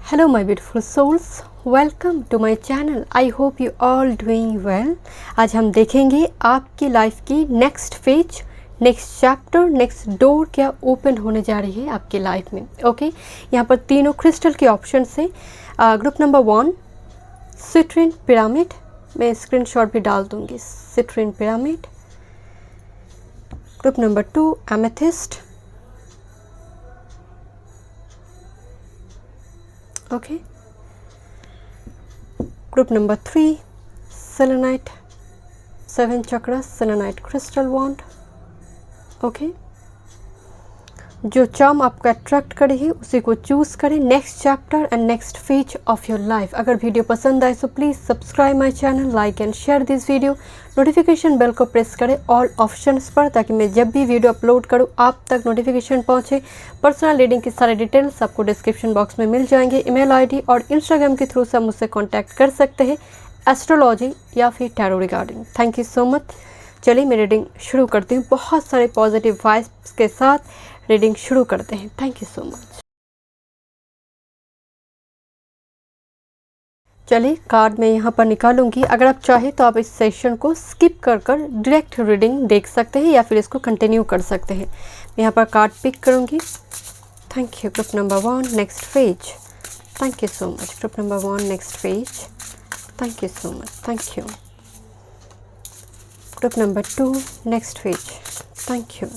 Hello my beautiful souls, welcome to my channel. I hope you all doing well. आज हम देखेंगे आपकी life की next phase, next chapter, next door क्या open होने जा रही है आपकी लाइफ में. ओके यहाँ पर तीनों क्रिस्टल के ऑप्शन से ग्रुप नंबर 1 सिट्रिन पिरामिड, मैं स्क्रीनशॉट भी डाल दूंगी. Citrine pyramid. Group number 2 amethyst. Okay, group number 3 selenite, 7 chakra selenite crystal wand. Okay, जो चार्म आपका अट्रैक्ट करे है उसी को चूज़ करें. Next chapter and next phase of your life. अगर वीडियो पसंद आए तो please subscribe my channel, like and share this video. Notification bell को प्रेस करें ऑल ऑप्शंस पर, ताकि मैं जब भी वीडियो अपलोड करूं आप तक नोटिफिकेशन पहुंचे. पर्सनल रीडिंग की सारे डिटेल्स आपको डिस्क्रिप्शन बॉक्स में मिल जाएंगे. ईमेल आईडी और इंस्टाग्राम के थ्रू से आप मुझसे कॉन्टैक्ट कर सकते हैं एस्ट्रोलॉजी या फिर tarot regarding. Thank you so much. चलिए मैं रीडिंग शुरू करती हूँ. बहुत सारे पॉजिटिव वाइब्स के साथ रीडिंग शुरू करते हैं. Thank you so much. चलिए कार्ड मैं यहाँ पर निकालूंगी. अगर आप चाहें तो आप इस सेशन को स्किप कर कर डायरेक्ट रीडिंग देख सकते हैं या फिर इसको कंटिन्यू कर सकते हैं. मैं यहाँ पर कार्ड पिक करूँगी. Thank you. Group number 1 next phase. Thank you so much. Group number 1 next phase. Thank you so much. Thank you. Group number 2 next phase. Thank you.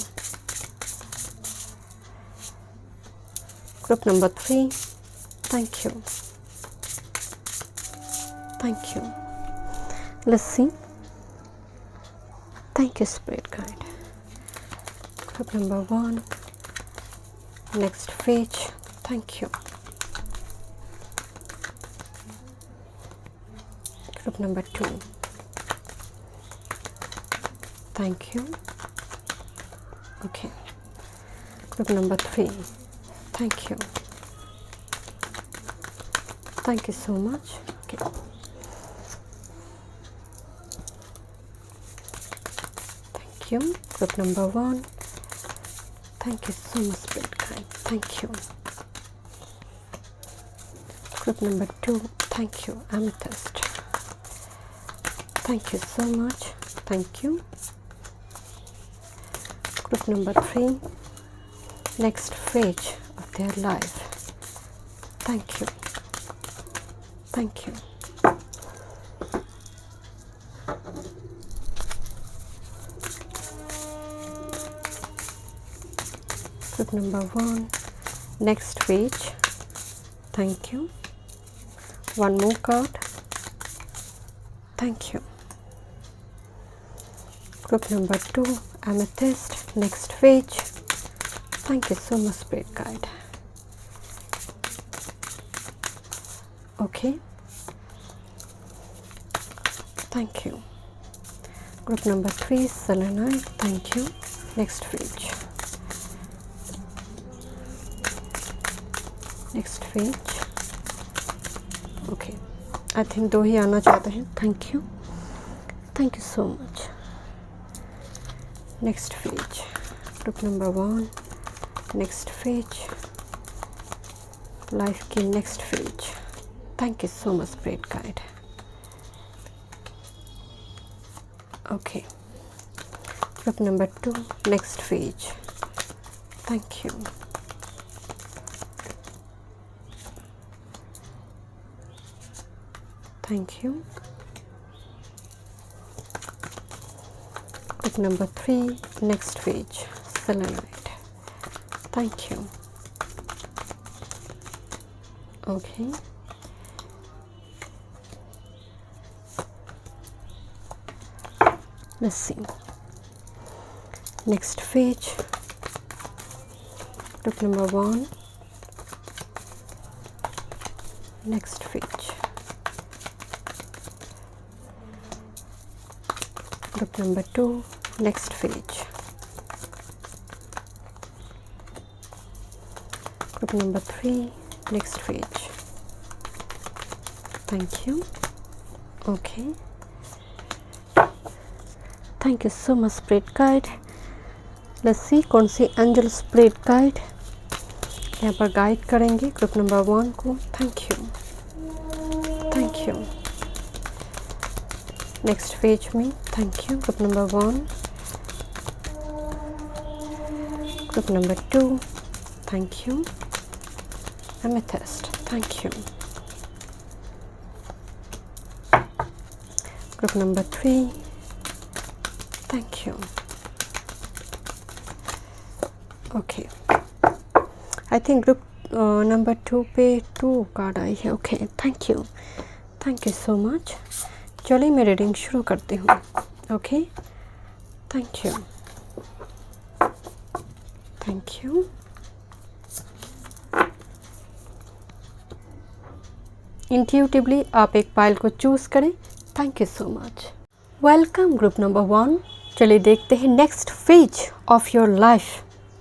Group number 3, thank you. Thank you. Let's see. Thank you, Spirit Guide. Group number 1, next page. Thank you. Group number 2. Thank you. Okay. Group number 3. Thank you. Thank you so much. Okay. Thank you. Group number 1. Thank you so much, Spirit Guide. Thank you. Group number 2. Thank you, Amethyst. Thank you so much. Thank you. Group number 3. Next phase of their life. Thank you. Thank you. Group number 1 next page. Thank you. One more card. Thank you. Group number 2 amethyst next page. Thank you so much, Spirit Guide. Okay. Thank you. Group number 3 selenite. Thank you. Next page. Next page. Okay. I think दो ही आना चाहते हैं. Thank you. Thank you so much. Next page. Group number 1. Next phase, life की next phase. Thank you so much, spirit guide. Okay. Group number 2 next phase. Thank you. Thank you. Group number 3 next phase. Selenite. Thank you. Okay. Let's see. Next page. Group number 1. Next page. Group number 2. Next page. Group number 3 next page. Thank you. Okay. Thank you so much, Spirit Guide. Let's see कौन सी angel spirit guide यहाँ पर guide करेंगे group number 1 को। Thank you, thank you. Next page में thank you group number 1, group number 2 thank you, amethyst thank you, group number 3 thank you. Okay, I think group number 2 पे 2 card आई है। Okay, thank you so much. चलिए मैं reading शुरू करती हूँ। Okay, thank you, thank you. Intuitively आप एक पाइल को चूज़ करें। Thank you so much. Welcome group number 1। चलिए देखते हैं next phase of your life.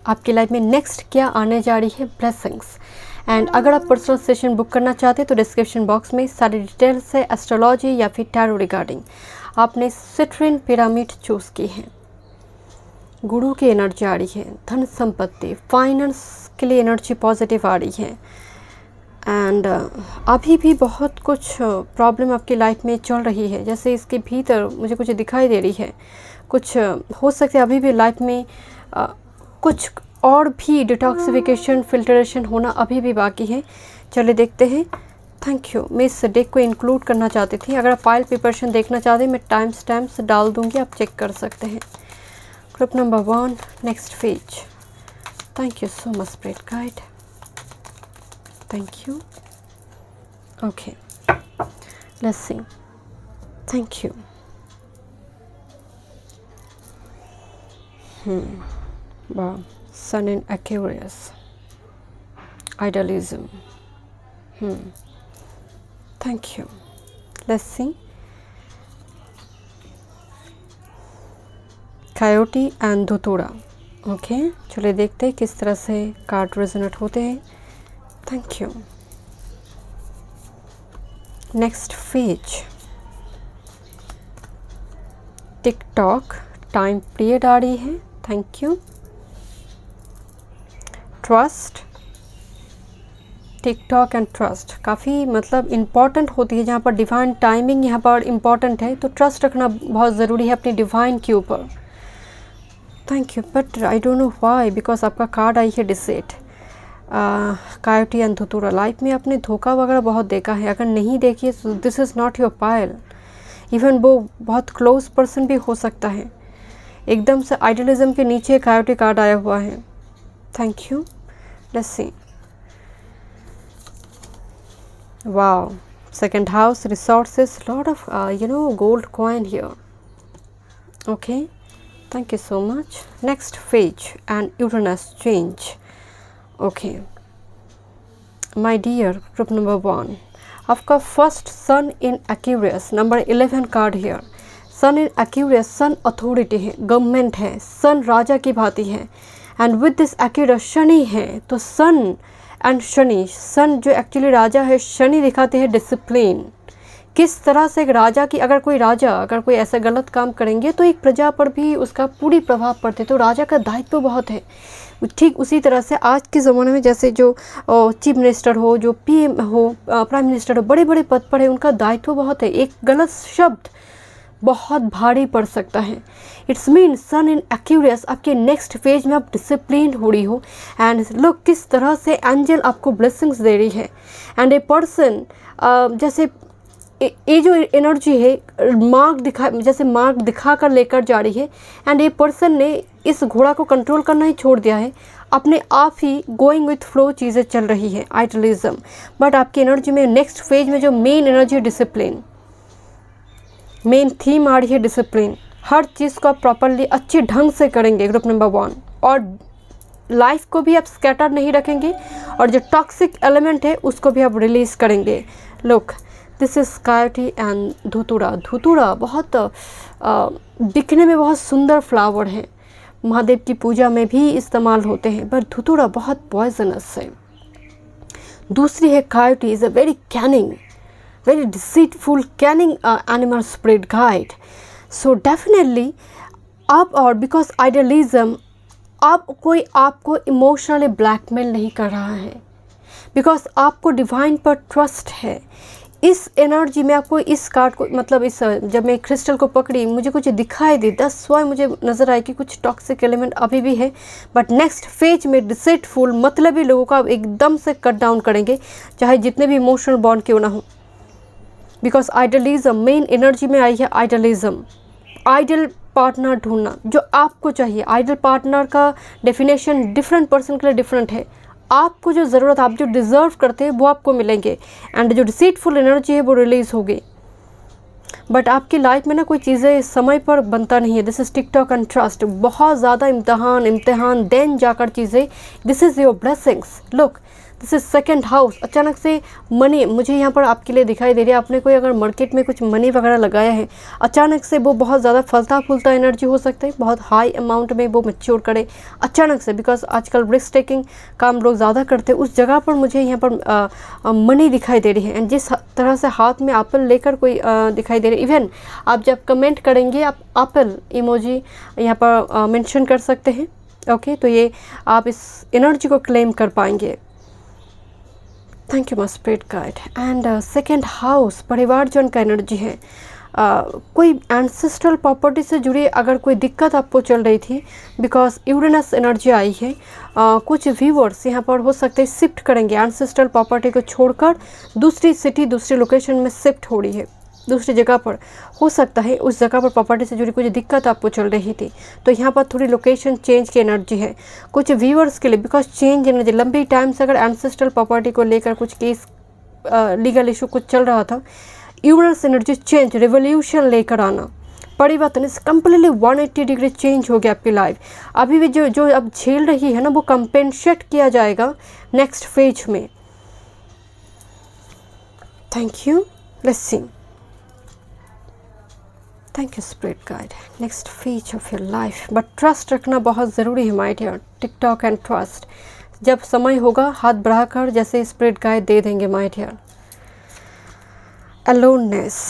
आपकी लाइफ में नेक्स्ट क्या आने जा रही है, ब्लेसिंग्स। एंड अगर आप पर्सनल सेशन बुक करना चाहते हैं तो डिस्क्रिप्शन बॉक्स में सारी डिटेल्स है एस्ट्रोलॉजी या फिर टैरो रिगार्डिंग। आपने सिट्रिन पिरामिड चूज़ की है। गुरु की एनर्जी आ रही है, धन संपत्ति फाइनेंस के लिए एनर्जी पॉजिटिव आ रही है। एंड अभी भी बहुत कुछ प्रॉब्लम आपकी लाइफ में चल रही है, जैसे इसके भीतर मुझे कुछ दिखाई दे रही है। कुछ हो सकता है अभी भी लाइफ में कुछ और भी डिटॉक्सिफिकेशन फिल्ट्रेशन होना अभी भी बाकी है। चलिए देखते हैं। Thank you. मैं इस डेक को इंक्लूड करना चाहती थी। अगर आप फाइल प्रिपरेशन देखना चाहते हैं मैं टाइम स्टैम्प्स डाल दूंगी, आप चेक कर सकते हैं। Group number 1 next phase. Thank you so much spirit guide, thank you. Okay, let's see. Thank you. Wow. Sun in Aquarius. Idealism. Thank you. Let's see. Coyote and Dhutura. Okay. चलिए देखते हैं किस तरह से card resonate होते हैं। Thank you. Next page. TikTok time period आ रही है। Thank you. Trust, TikTok and trust काफ़ी मतलब इम्पॉर्टेंट होती है। जहाँ पर डिवाइन टाइमिंग यहाँ पर इम्पॉर्टेंट है, तो ट्रस्ट रखना बहुत ज़रूरी है अपनी डिवाइन के ऊपर। Thank you. But I don't know why, because आपका कार्ड आई है deceit. Coyote and datura. Life में आपने धोखा वगैरह बहुत देखा है, अगर नहीं देखिए this is not your Payal. Even वो बहुत क्लोज पर्सन भी हो सकता है। एकदम से आइडियलिज्म के नीचे कायोटी कार्ड आया हुआ है। Thank you. Let's see. Wow, second house, resources, lot of gold coin here. Okay, thank you so much. Next phase and Uranus change. Okay my dear group number 1, आपका first sun in Aquarius, number 11 card here. Sun in Aquarius, sun authority है, government है, sun राजा की भांति है। And with this Aquarius Shani है, तो सन and Shani, सन जो एक्चुअली राजा है, शनि दिखाते हैं डिसिप्लिन। किस तरह से एक राजा की, अगर कोई राजा अगर कोई ऐसा गलत काम करेंगे तो एक प्रजा पर भी उसका पूरी प्रभाव पड़ते, तो राजा का दायित्व बहुत है। ठीक उसी तरह से आज के ज़माने में जैसे जो चीफ मिनिस्टर हो, जो PM हो, प्राइम मिनिस्टर हो, बड़े बड़े पद पर है, उनका दायित्व बहुत है। एक गलत शब्द बहुत भारी पड़ सकता है। It's mean sun in Aquarius, आपके नेक्स्ट फेज में आप डिसिप्लिन हो रही हो। एंड लुक किस तरह से एंजल आपको ब्लेसिंग्स दे रही है। एंड ए पर्सन जैसे ये जो एनर्जी है मार्ग दिखा कर लेकर जा रही है। एंड ये पर्सन ने इस घोड़ा को कंट्रोल करना ही छोड़ दिया है, अपने आप ही गोइंग विथ फ्लो चीज़ें चल रही है, आइडियलिज्म। बट आपकी एनर्जी में नेक्स्ट फेज में जो मेन एनर्जी है डिसिप्लिन, मेन थीम आ रही है डिसिप्लिन। हर चीज़ को आप प्रॉपरली अच्छे ढंग से करेंगे ग्रुप नंबर 1, और लाइफ को भी आप स्कैटर नहीं रखेंगे, और जो टॉक्सिक एलिमेंट है उसको भी आप रिलीज़ करेंगे। Look this is coyote and datura. Datura बहुत दिखने में बहुत सुंदर फ्लावर है, महादेव की पूजा में भी इस्तेमाल होते हैं, पर धुतुरा बहुत पॉइजनस है। दूसरी है coyote, is a very Canning, very deceitful, cunning animal spirit guide. So definitely up, or because idealism अब कोई आपको इमोशनली ब्लैकमेल नहीं कर रहा है, बिकॉज आपको डिवाइन पर ट्रस्ट है। इस एनर्जी में आपको इस कार्ड को, मतलब इस जब मैं क्रिस्टल को पकड़ी मुझे कुछ दिखाई दी, दैट्स व्हाई मुझे नज़र आया कि कुछ टॉक्सिक एलिमेंट अभी भी है, बट नेक्स्ट फेज में डिसेटफुल मतलबी लोगों का एकदम से कट डाउन करेंगे, चाहे जितने भी इमोशनल बॉन्ड क्यों ना हो। बिकॉज आइडलिज्म मेन एनर्जी में आई है। आइडलिज्म, आइडल पार्टनर ढूंढना जो आपको चाहिए। आइडल पार्टनर का डेफिनेशन डिफरेंट पर्सन के लिए डिफरेंट है। आपको जो ज़रूरत, आप जो डिज़र्व करते हैं वो आपको मिलेंगे, एंड जो डिसीटफुल एनर्जी है वो रिलीज़ होगी। बट आपकी लाइफ में ना कोई चीज़ें समय पर बनता नहीं है। This is TikTok and trust. बहुत ज़्यादा इम्तिहान देन जाकर चीज़ें, this is your blessings. Look, this is second house. अचानक से मनी मुझे यहाँ पर आपके लिए दिखाई दे रही है। आपने कोई अगर मार्केट में कुछ मनी वगैरह लगाया है, अचानक से वो बहुत ज़्यादा फलता फूलता एनर्जी हो सकता है, बहुत हाई अमाउंट में वो मैच्योर करे अचानक से, बिकॉज आजकल रिस्क टेकिंग काम लोग ज़्यादा करते हैं। उस जगह पर मुझे यहाँ पर मनी दिखाई दे रही है, एंड जिस तरह से हाथ में एप्पल लेकर कोई दिखाई दे रही है। इवन आप जब कमेंट करेंगे आप एप्पल इमोजी यहाँ पर मेंशन कर सकते हैं। ओके, तो ये आप इस एनर्जी को क्लेम कर पाएंगे। Thank you my spirit guide. And second house परिवार जन का एनर्जी है। कोई एंसेस्ट्रल प्रॉपर्टी से जुड़ी अगर कोई दिक्कत आपको चल रही थी, बिकॉज यूरेनस एनर्जी आई है। कुछ व्यूवर्स यहाँ पर हो सकते हैं शिफ्ट करेंगे, एंसेस्ट्रल प्रॉपर्टी को छोड़कर दूसरी सिटी, दूसरी लोकेशन में शिफ्ट हो रही है, दूसरी जगह पर हो सकता है। उस जगह पर प्रॉपर्टी से जुड़ी कुछ दिक्कत आपको चल रही थी, तो यहाँ पर थोड़ी लोकेशन चेंज की एनर्जी है कुछ व्यूअर्स के लिए, बिकॉज चेंज एनर्जी। लंबी टाइम से अगर एंसेस्ट्रल प्रॉपर्टी को लेकर कुछ केस, लीगल इशू कुछ चल रहा था, यूरेनस एनर्जी चेंज, रिवोल्यूशन लेकर आना, परिवर्तन, इस कम्प्लीटली 180 डिग्री चेंज हो गया आपकी लाइफ। अभी भी जो अब झेल रही है ना, वो कंपेंसेट किया जाएगा नेक्स्ट फेज में। Thank you. Let's see. Thank you spirit guide. Next phase of your life, but trust रखना बहुत ज़रूरी है my dear. Tick tock and trust, जब समय होगा हाथ बढ़ाकर जैसे स्पिरिट गाइड दे देंगे my dear. Aloneness,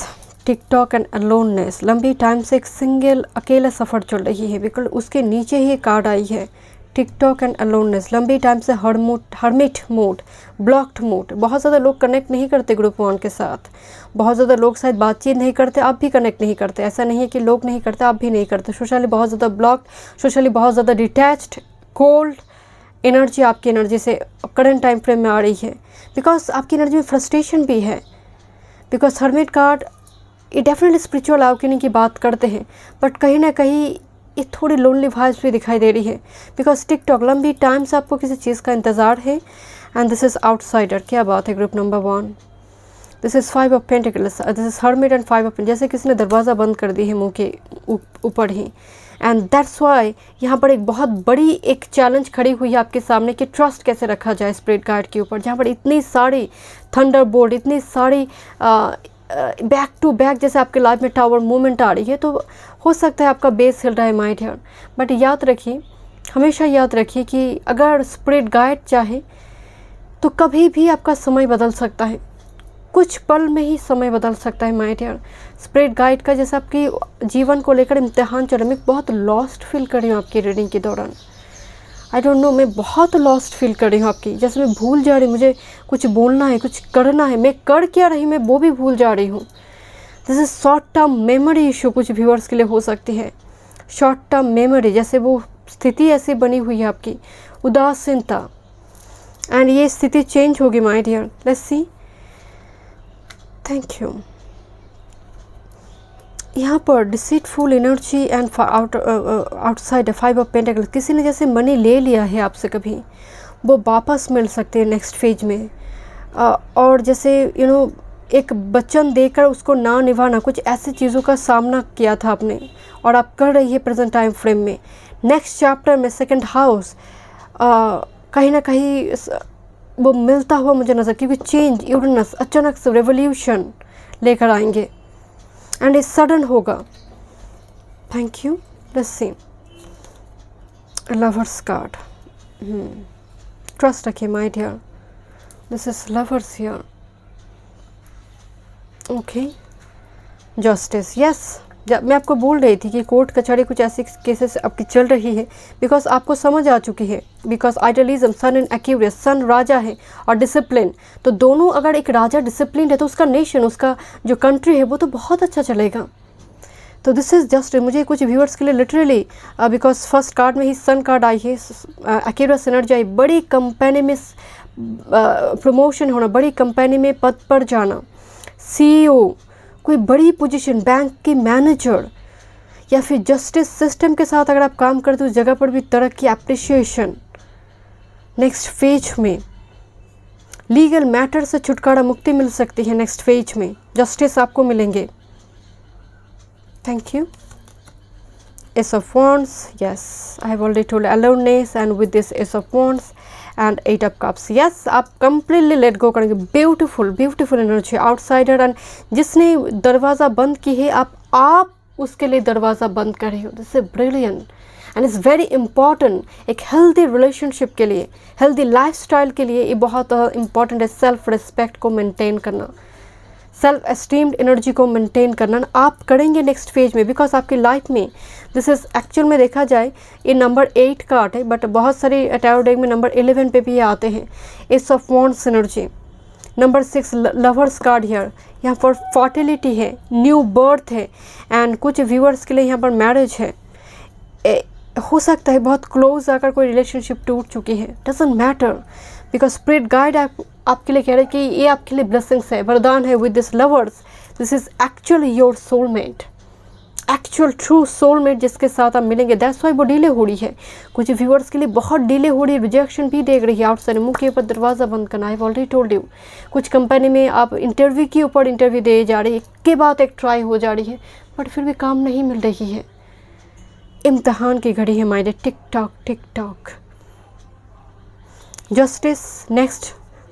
tick tock and aloneness, लंबी टाइम से एक सिंगल अकेला सफ़र चल रही है, बिल्कुल उसके नीचे ही कार्ड आई है टिकटॉक एंड अलोननेस। लंबी टाइम से हर्मिट मोड, ब्लॉक्ड मोड, बहुत ज़्यादा लोग कनेक्ट नहीं करते ग्रुप वन के साथ, बहुत ज़्यादा लोग शायद बातचीत नहीं करते, आप भी कनेक्ट नहीं करते। ऐसा नहीं है कि लोग नहीं करते, आप भी नहीं करते। सोशली बहुत ज़्यादा ब्लॉक्ड, सोशली बहुत ज़्यादा डिटैच्ड, कोल्ड एनर्जी आपकी एनर्जी से करंट टाइम फ्रेम में आ रही है, बिकॉज आपकी एनर्जी में फ्रस्ट्रेशन भी है। बिकॉज हर्मिट कार्ड ये डेफिनेटली स्पिरिचुअल अवेकनिंग की बात करते हैं, बट कहीं ना कहीं ये थोड़ी लोनली वाइब्स भी दिखाई दे रही है, बिकॉज टिकटॉक लंबी टाइम से आपको किसी चीज़ का इंतज़ार है, एंड दिस इज़ आउटसाइडर। क्या बात है group number 1। This is 5 of pentacles, this is hermit and 5 of, जैसे किसी ने दरवाज़ा बंद कर दी है मुंह के ऊपर ही, एंड दैट्स वाई यहाँ पर एक बहुत बड़ी एक चैलेंज खड़ी हुई है आपके सामने कि ट्रस्ट कैसे रखा जाए स्पिरिट गाइड के ऊपर, जहाँ पर इतनी सारी थंडरबोल्ट, इतनी सारी बैक टू बैक जैसे आपके लाइफ में टावर मूवमेंट आ रही है, तो हो सकता है आपका बेस हिल रहा है माइंड हियर। बट याद रखिए, हमेशा याद रखिए कि अगर स्पिरिट गाइड चाहे तो कभी भी आपका समय बदल सकता है, कुछ पल में ही समय बदल सकता है माय डियर। स्पिरिट गाइड का जैसे आपकी जीवन को लेकर इम्तिहान चल रहा है, मैं बहुत लॉस्ट फील कर रही हूँ आपकी रीडिंग के दौरान। आई डोंट नो, मैं बहुत लॉस्ट फील कर रही हूँ आपकी, जैसे मैं भूल जा रही हूँ, मुझे कुछ बोलना है, कुछ करना है, मैं कर क्या रही मैं वो भी भूल जा रही हूँ। This is short term memory issue कुछ व्यूअर्स के लिए हो सकती है। शॉर्ट टर्म मेमोरी, जैसे वो स्थिति ऐसी बनी हुई है आपकी, उदासीनता, एंड ये स्थिति चेंज होगी my dear. Let's see. Thank you. यहाँ पर deceitful energy and outside 5 of pentacles, किसी ने जैसे मनी ले लिया है आपसे कभी, वो वापस मिल सकते हैं नेक्स्ट फेज में। और जैसे एक वचन देकर उसको ना निभाना, कुछ ऐसी चीज़ों का सामना किया था आपने और आप कर रही है प्रेजेंट टाइम फ्रेम में। नेक्स्ट चैप्टर में सेकंड हाउस कहीं ना कहीं वो मिलता हुआ मुझे नज़र, क्योंकि चेंज, यूरेनस अचानक से रेवोल्यूशन लेकर आएंगे एंड ये सडन होगा। Thank you. Let's see. Lovers card, trust रखिए my dear, this is lovers here. Okay, justice, yes, जब मैं आपको बोल रही थी कि कोर्ट कचहरी कुछ ऐसी केसेस आपकी चल रही है, बिकॉज आपको समझ आ चुकी है, because idealism, sun in Aquarius, sun राजा है और डिसिप्लिन, तो दोनों, अगर एक राजा डिसिप्लिन है तो उसका नेशन, उसका जो कंट्री है वो तो बहुत अच्छा चलेगा। तो दिस इज़ जस्ट, मुझे कुछ व्यूअर्स के लिए लिटरली, बिकॉज फर्स्ट कार्ड में ही सन कार्ड आई है, एक्यूरियस एनर्जी आई, बड़ी कंपनी में प्रमोशन होना, बड़ी कंपनी में पद पर जाना, CEO, कोई बड़ी पोजीशन, बैंक की मैनेजर, या फिर जस्टिस सिस्टम के साथ अगर आप काम करते हो उस जगह पर भी तरक्की, एप्रिशिएशन। नेक्स्ट फेज में लीगल मैटर से छुटकारा, मुक्ति मिल सकती है नेक्स्ट फेज में, जस्टिस आपको मिलेंगे। Thank you. Ace of Wands, yes, I have already told aloneness, and with this Ace of Wands and 8 of Cups, yes, आप completely let go करेंगे। Beautiful beautiful energy, outsider, and जिसने दरवाज़ा बंद की है आप उसके लिए दरवाज़ा बंद कर रहे हो। This is brilliant and is very important. एक हेल्दी रिलेशनशिप के लिए, हेल्दी लाइफस्टाइल के लिए ये बहुत इंपॉर्टेंट है। सेल्फ रिस्पेक्ट को मेंटेन करना, सेल्फ एस्टीम्ड एनर्जी को मेंटेन करना आप करेंगे नेक्स्ट फेज में, बिकॉज आपकी लाइफ में दिस इज़ एक्चुअल में देखा जाए ये नंबर 8 का आर्ट है, बट बहुत सारे टैरो डेक में नंबर 11 पे भी आते हैं। S of wands energy, number 6 lovers card here, यहाँ पर फर्टिलिटी है, न्यू बर्थ है, एंड कुछ व्यूअर्स के लिए यहाँ पर मैरिज है। हो सकता है बहुत क्लोज आकर कोई रिलेशनशिप टूट चुकी है, doesn't matter, because spirit guide आपके लिए कह रहे हैं कि ये आपके लिए ब्लेसिंग्स है, वरदान है। With this lovers, this is actually your soulmate, actual true soulmate जिसके साथ आप मिलेंगे। दैट्स वाई वो डिले हो रही है, कुछ व्यूअर्स के लिए बहुत डिले हो रही है, रिजेक्शन भी देख रही है आउटसाइड, मुंह के ऊपर दरवाज़ा बंद करना है। ऑलरेडी टोल्ड यू, कुछ कंपनी में आप इंटरव्यू के ऊपर इंटरव्यू दे जा रही है, के बाद एक ट्राई हो जा रही है, बट फिर भी काम नहीं मिल रही है। इम्तहान की घड़ी है mind, tick tock tick tock. Justice next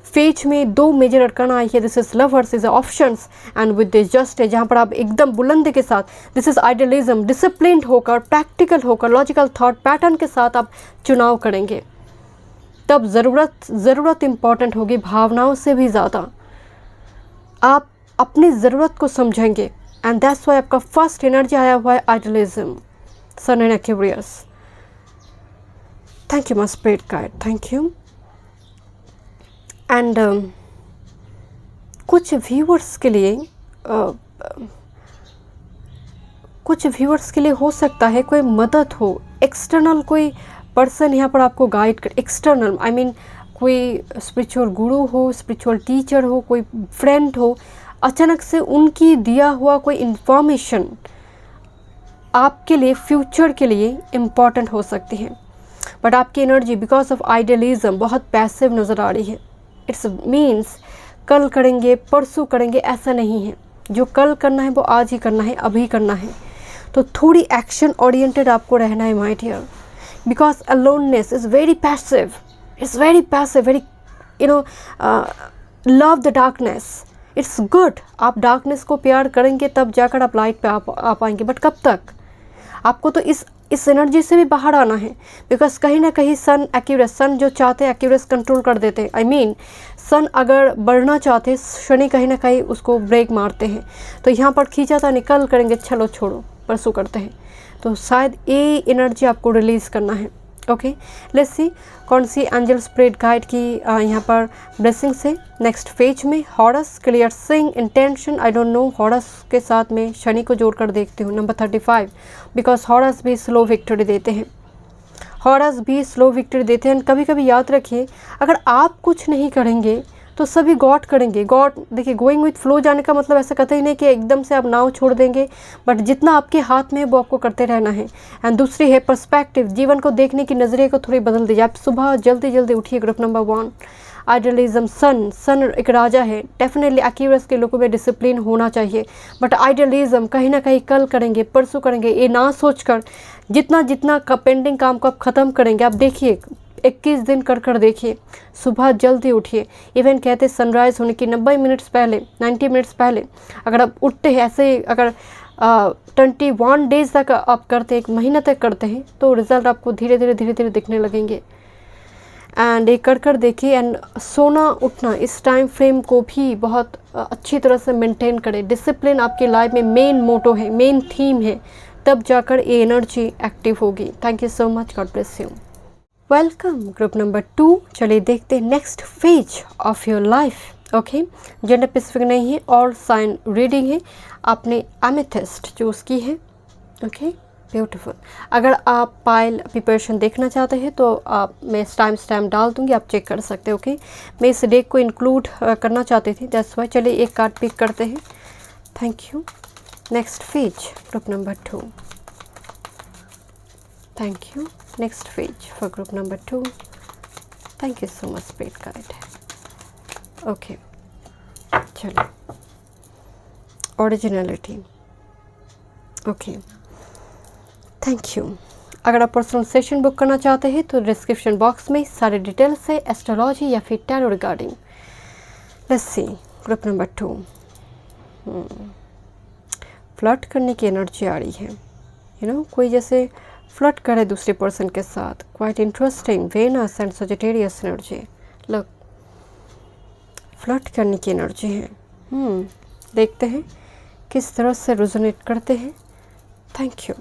phase में 2 मेजर अरकाना आई है। This is lovers, is options, and with this justice, जहाँ पर आप एकदम बुलंदी के साथ, दिस इज आइडियलिज्म, डिसिप्लिन्ड होकर, प्रैक्टिकल होकर, लॉजिकल थॉट पैटर्न के साथ आप चुनाव करेंगे। तब ज़रूरत इम्पॉर्टेंट होगी, भावनाओं से भी ज़्यादा आप अपनी ज़रूरत को समझेंगे, एंड दैट्स वाई आपका फर्स्ट एनर्जी आया हुआ है idealism, sun in Aquarius. Thank you my spirit guide, thank you. And कुछ व्यूअर्स के लिए हो सकता है कोई मदद हो, एक्सटर्नल कोई पर्सन यहाँ पर आपको गाइड कर, एक्सटर्नल आई मीन कोई स्पिरिचुअल गुरु हो, स्पिरिचुअल टीचर हो, कोई फ्रेंड हो, अचानक से उनकी दिया हुआ कोई इंफॉर्मेशन आपके लिए फ्यूचर के लिए इम्पॉर्टेंट हो सकती है। बट आपकी एनर्जी बिकॉज ऑफ आइडियलिज्म बहुत पैसिव नज़र आ रही है। इट्स मीन्स कल करेंगे, परसों करेंगे, ऐसा नहीं है। जो कल करना है वो आज ही करना है, अभी करना है। तो थोड़ी एक्शन ओरिएंटेड आपको रहना है my dear, because aloneness is very passive, it's very passive, very love the darkness. It's good, आप डार्कनेस को प्यार करेंगे तब जाकर आप लाइट पे आ पाएंगे, बट कब तक? आपको तो इस एनर्जी से भी बाहर आना है, बिकॉज कहीं ना कहीं सन एक्यूरेस, सन जो चाहते हैं एक्यूरेस कंट्रोल कर देते हैं। आई मीन सन अगर बढ़ना चाहते, शनि कहीं ना कहीं उसको ब्रेक मारते हैं। तो यहाँ पर खींचा था, निकल करेंगे, चलो छोड़ो परसों करते हैं। तो शायद ये एनर्जी आपको रिलीज़ करना है। ओके, लेट्स सी कौन सी एंजल स्पिरिट गाइड की यहाँ पर ब्लेसिंग से नेक्स्ट फेज में। Horus, clear sing, intention, I don't know, Horus के साथ में शनि को जोड़कर देखती हूँ। नंबर 35, बिकॉज हॉरस भी स्लो विक्ट्री देते हैं, हॉरस भी स्लो विक्ट्री देते हैं। कभी कभी याद रखिए, अगर आप कुछ नहीं करेंगे तो सभी गॉड करेंगे। गॉड देखिए, गोइंग विथ फ्लो जाने का मतलब ऐसा कहते ही नहीं कि एकदम से आप नाव छोड़ देंगे, बट जितना आपके हाथ में है वो आपको करते रहना है। एंड दूसरी है पर्सपेक्टिव, जीवन को देखने की नज़रिए को थोड़ी बदल दीजिए। आप सुबह जल्दी जल्दी उठिए। ग्रुप नंबर 1 आइडियलिज्म, सन एक राजा है। डेफिनेटली एक्यूरेस के लोगों में डिसिप्लिन होना चाहिए, बट आइडियलिज्म कहीं ना कहीं कल करेंगे, परसों करेंगे, ये ना सोचकर जितना पेंडिंग काम को आप ख़त्म करेंगे। आप देखिए 21 दिन कर देखिए, सुबह जल्दी उठिए। इवन कहते हैं सनराइज़ होने की 90 मिनट्स पहले, 90 मिनट्स पहले अगर आप उठते हैं, ऐसे अगर 21 डेज़ तक आप करते हैं, 1 महीना तक करते हैं, तो रिज़ल्ट आपको धीरे धीरे दिखने लगेंगे। एंड ये कर देखिए। एंड सोना उठना इस टाइम फ्रेम को भी बहुत अच्छी तरह से मेंटेन करें। डिसिप्लिन आपकी लाइफ में मेन मोटो है, मेन थीम है, तब जाकर ये एनर्जी एक्टिव होगी। Thank you so much, God bless you. Welcome group number 2। चलिए देखते हैं next phase of your life. Okay, gender specific नहीं है और साइन रीडिंग है। आपने एमेथिस्ट चूज़ की है। Okay, beautiful. अगर आप पाइल प्रिपरेशन देखना चाहते हैं तो आप मैं स्टैम्प डाल दूंगी, आप चेक कर सकते हैं। ओके, मैं इस डेक को इंक्लूड करना चाहती थी, दैट्स वाई। चलिए एक कार्ड पिक करते हैं। Thank you. Next phase group number 2। Thank you. Next phase for group number 2। Thank you so much spirit guide. Okay, चलिए ओरिजिनलिटी। Okay, thank you. अगर आप पर्सनल सेशन बुक करना चाहते हैं तो डिस्क्रिप्शन बॉक्स में सारे डिटेल्स है, एस्ट्रोलॉजी या फिर tarot regarding. Let's see group number 2। Flirt करने की एनर्जी आ रही है। कोई जैसे फ्लर्ट करे दूसरे पर्सन के साथ। Quite interesting. Venus and Sagittarius energy. Look, flirt करने की एनर्जी है। देखते हैं किस तरह से रेजोनेट करते हैं। Thank you.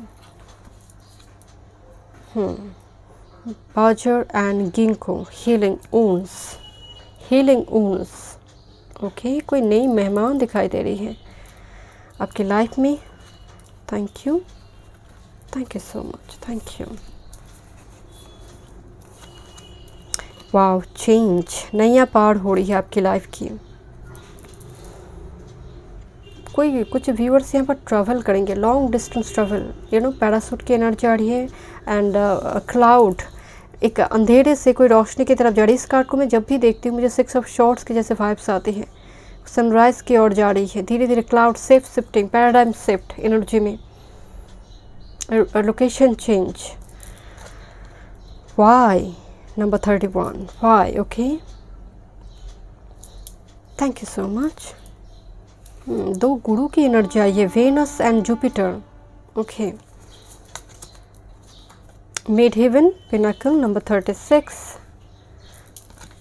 Badger and ginkgo. Healing wounds. Healing wounds. Okay, कोई नई मेहमान दिखाई दे रही है आपकी लाइफ में। Thank you, thank you so much, thank you. Wow, change, नैया पार हो रही है आपकी लाइफ की। कुछ व्यूअर्स यहाँ पर ट्रैवल करेंगे, लॉन्ग डिस्टेंस ट्रैवल। पैरासूट की एनर्जी आ रही है एंड क्लाउड, एक अंधेरे से कोई रोशनी की तरफ जा रही है। इस कार्ड को मैं जब भी देखती हूँ मुझे 6 ऑफ शॉर्ट्स के जैसे वाइब्स आती हैं। सनराइज की ओर जा रही है धीरे धीरे। Cloud safe shifting, paradigm shift energy में। Location change. Y number 31। Y. Okay, thank you so much. 2 Guru की एनर्जी आई है, Venus and Jupiter. Okay, mid heaven pinnacle number 36।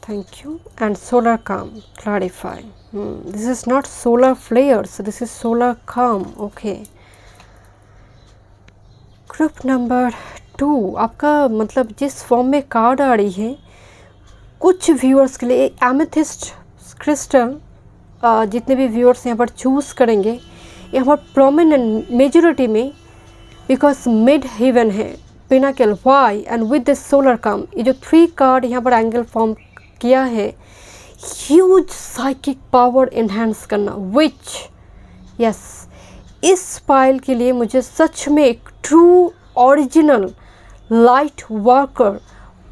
Thank you. And solar calm, clarify. This is not solar flares, this is solar calm. Okay, group number 2। आपका मतलब जिस form में card आ रही है, कुछ व्यूअर्स के लिए एमेथिस्ट क्रिस्टल जितने भी व्यूअर्स यहाँ पर चूज़ करेंगे, यहाँ पर प्रोमिनेंट मेजॉरिटी में, बिकॉज मिड हेवन है, pinnacle, why and with this solar calm. ये जो 3 कार्ड यहाँ पर एंगल फॉर्म किया है, ह्यूज साइकिक पावर इन्हेंस करना, विच यस, इस पाइल के लिए मुझे सच में एक ट्रू ओरिजिनल लाइट वर्कर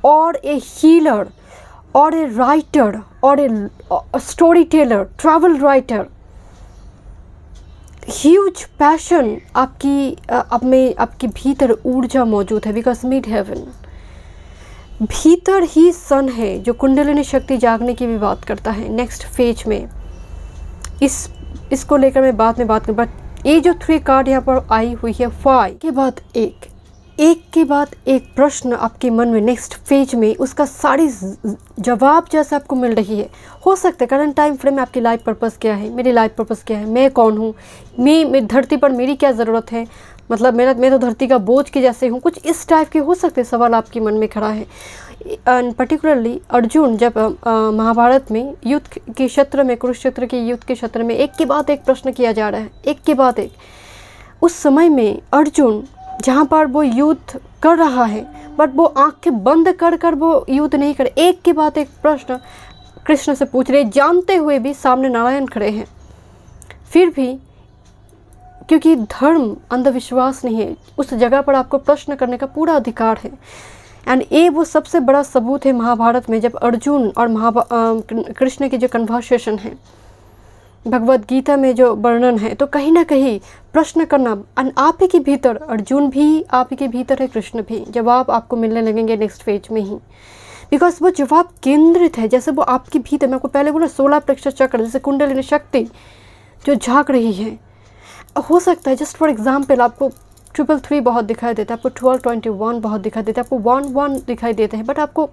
और ए हीलर और ए राइटर और a story teller, travel writer, huge passion आपके भीतर ऊर्जा मौजूद है। बिकॉज मिड हेवन भीतर ही सन है जो कुंडलिनी शक्ति जागने की भी बात करता है। नेक्स्ट फेज में इसको लेकर मैं बाद में बात करूँ, बट ये जो 3 कार्ड यहाँ पर आई हुई है, 5 के बाद एक के बाद एक प्रश्न आपके मन में नेक्स्ट फेज में उसका सारी जवाब जैसे आपको मिल रही है। हो सकता है करंट टाइम फ्रेम में आपकी लाइफ पर्पस क्या है, मेरी लाइफ पर्पस क्या है, मैं कौन हूँ, मैं धरती पर मेरी क्या ज़रूरत है, मतलब मैं तो धरती का बोझ के जैसे हूँ, कुछ इस टाइप के हो सकते सवाल आपके मन में खड़ा है। एंड पर्टिकुलरली अर्जुन जब महाभारत में युद्ध के क्षेत्र में, कुरुक्षेत्र के युद्ध के क्षेत्र में एक के बाद एक प्रश्न किया जा रहा है, एक के बाद एक, उस समय में अर्जुन जहाँ पर वो युद्ध कर रहा है बट वो आंखें बंद कर कर वो युद्ध नहीं करे, एक के बाद एक प्रश्न कृष्ण से पूछ रहे, जानते हुए भी सामने नारायण खड़े हैं, फिर भी क्योंकि धर्म अंधविश्वास नहीं है, उस जगह पर आपको प्रश्न करने का पूरा अधिकार है। एंड ये वो सबसे बड़ा सबूत है महाभारत में, जब अर्जुन और कृष्ण की जो कन्वर्सेशन है, भगवद गीता में जो वर्णन है, तो कहीं ना कहीं प्रश्न करना आप ही के भीतर, अर्जुन भी आप ही के भीतर है, कृष्ण भी, जवाब आपको मिलने लगेंगे नेक्स्ट फेज में ही। बिकॉज वो जवाब केंद्रित है, जैसे वो आपके भीतर, मैं आपको पहले बोला 16 प्रेक्षर चक्र, जैसे कुंडलिनी शक्ति जो झाँक रही है। हो सकता है जस्ट फॉर एग्जाम्पल आपको 333 बहुत दिखाई देता है, आपको 1221 बहुत दिखाई देता है, आपको 11 दिखाई देते हैं, बट आपको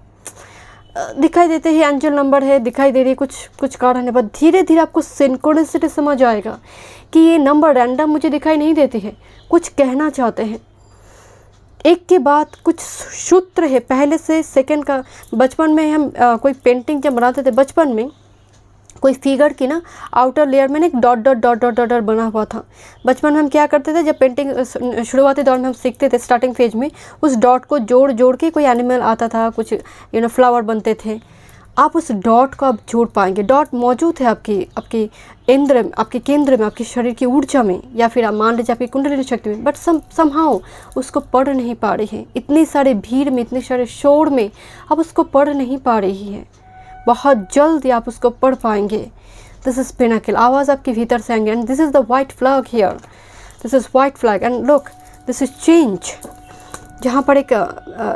दिखाई देते ही एंजल नंबर है, दिखाई दे रही है कुछ कारण है, बट धीरे धीरे आपको सिंक्रोनिसिटी समझ आएगा कि ये नंबर रैंडम मुझे दिखाई नहीं देती है, कुछ कहना चाहते हैं। एक के बाद कुछ सूत्र है पहले से सेकंड का। बचपन में हम कोई पेंटिंग जब बनाते थे बचपन में, कोई फिगर की ना आउटर लेयर में ना एक dot dot dot dot dot बना हुआ था। बचपन में हम क्या करते थे, जब पेंटिंग शुरुआती दौर में हम सीखते थे, स्टार्टिंग फेज में, उस डॉट को जोड़ जोड़ के कोई एनिमल आता था, कुछ फ्लावर बनते थे। आप उस डॉट को आप जोड़ पाएंगे। डॉट मौजूद है आपकी इंद्र, आपके केंद्र में, आपके शरीर की ऊर्जा में, या फिर आप मान लीजिए आपकी कुंडलिनी शक्ति में, बट समहाउ उसको पढ़ नहीं पा रही है। इतनी सारे भीड़ में, इतने सारे शोर में आप उसको पढ़ नहीं पा रही है। बहुत जल्द आप उसको पढ़ पाएंगे। दिस इज़ पिनाकल, आवाज़ आपके भीतर से आएंगे। And this is the white flag here, this is white flag. And look, this is change. जहाँ पर एक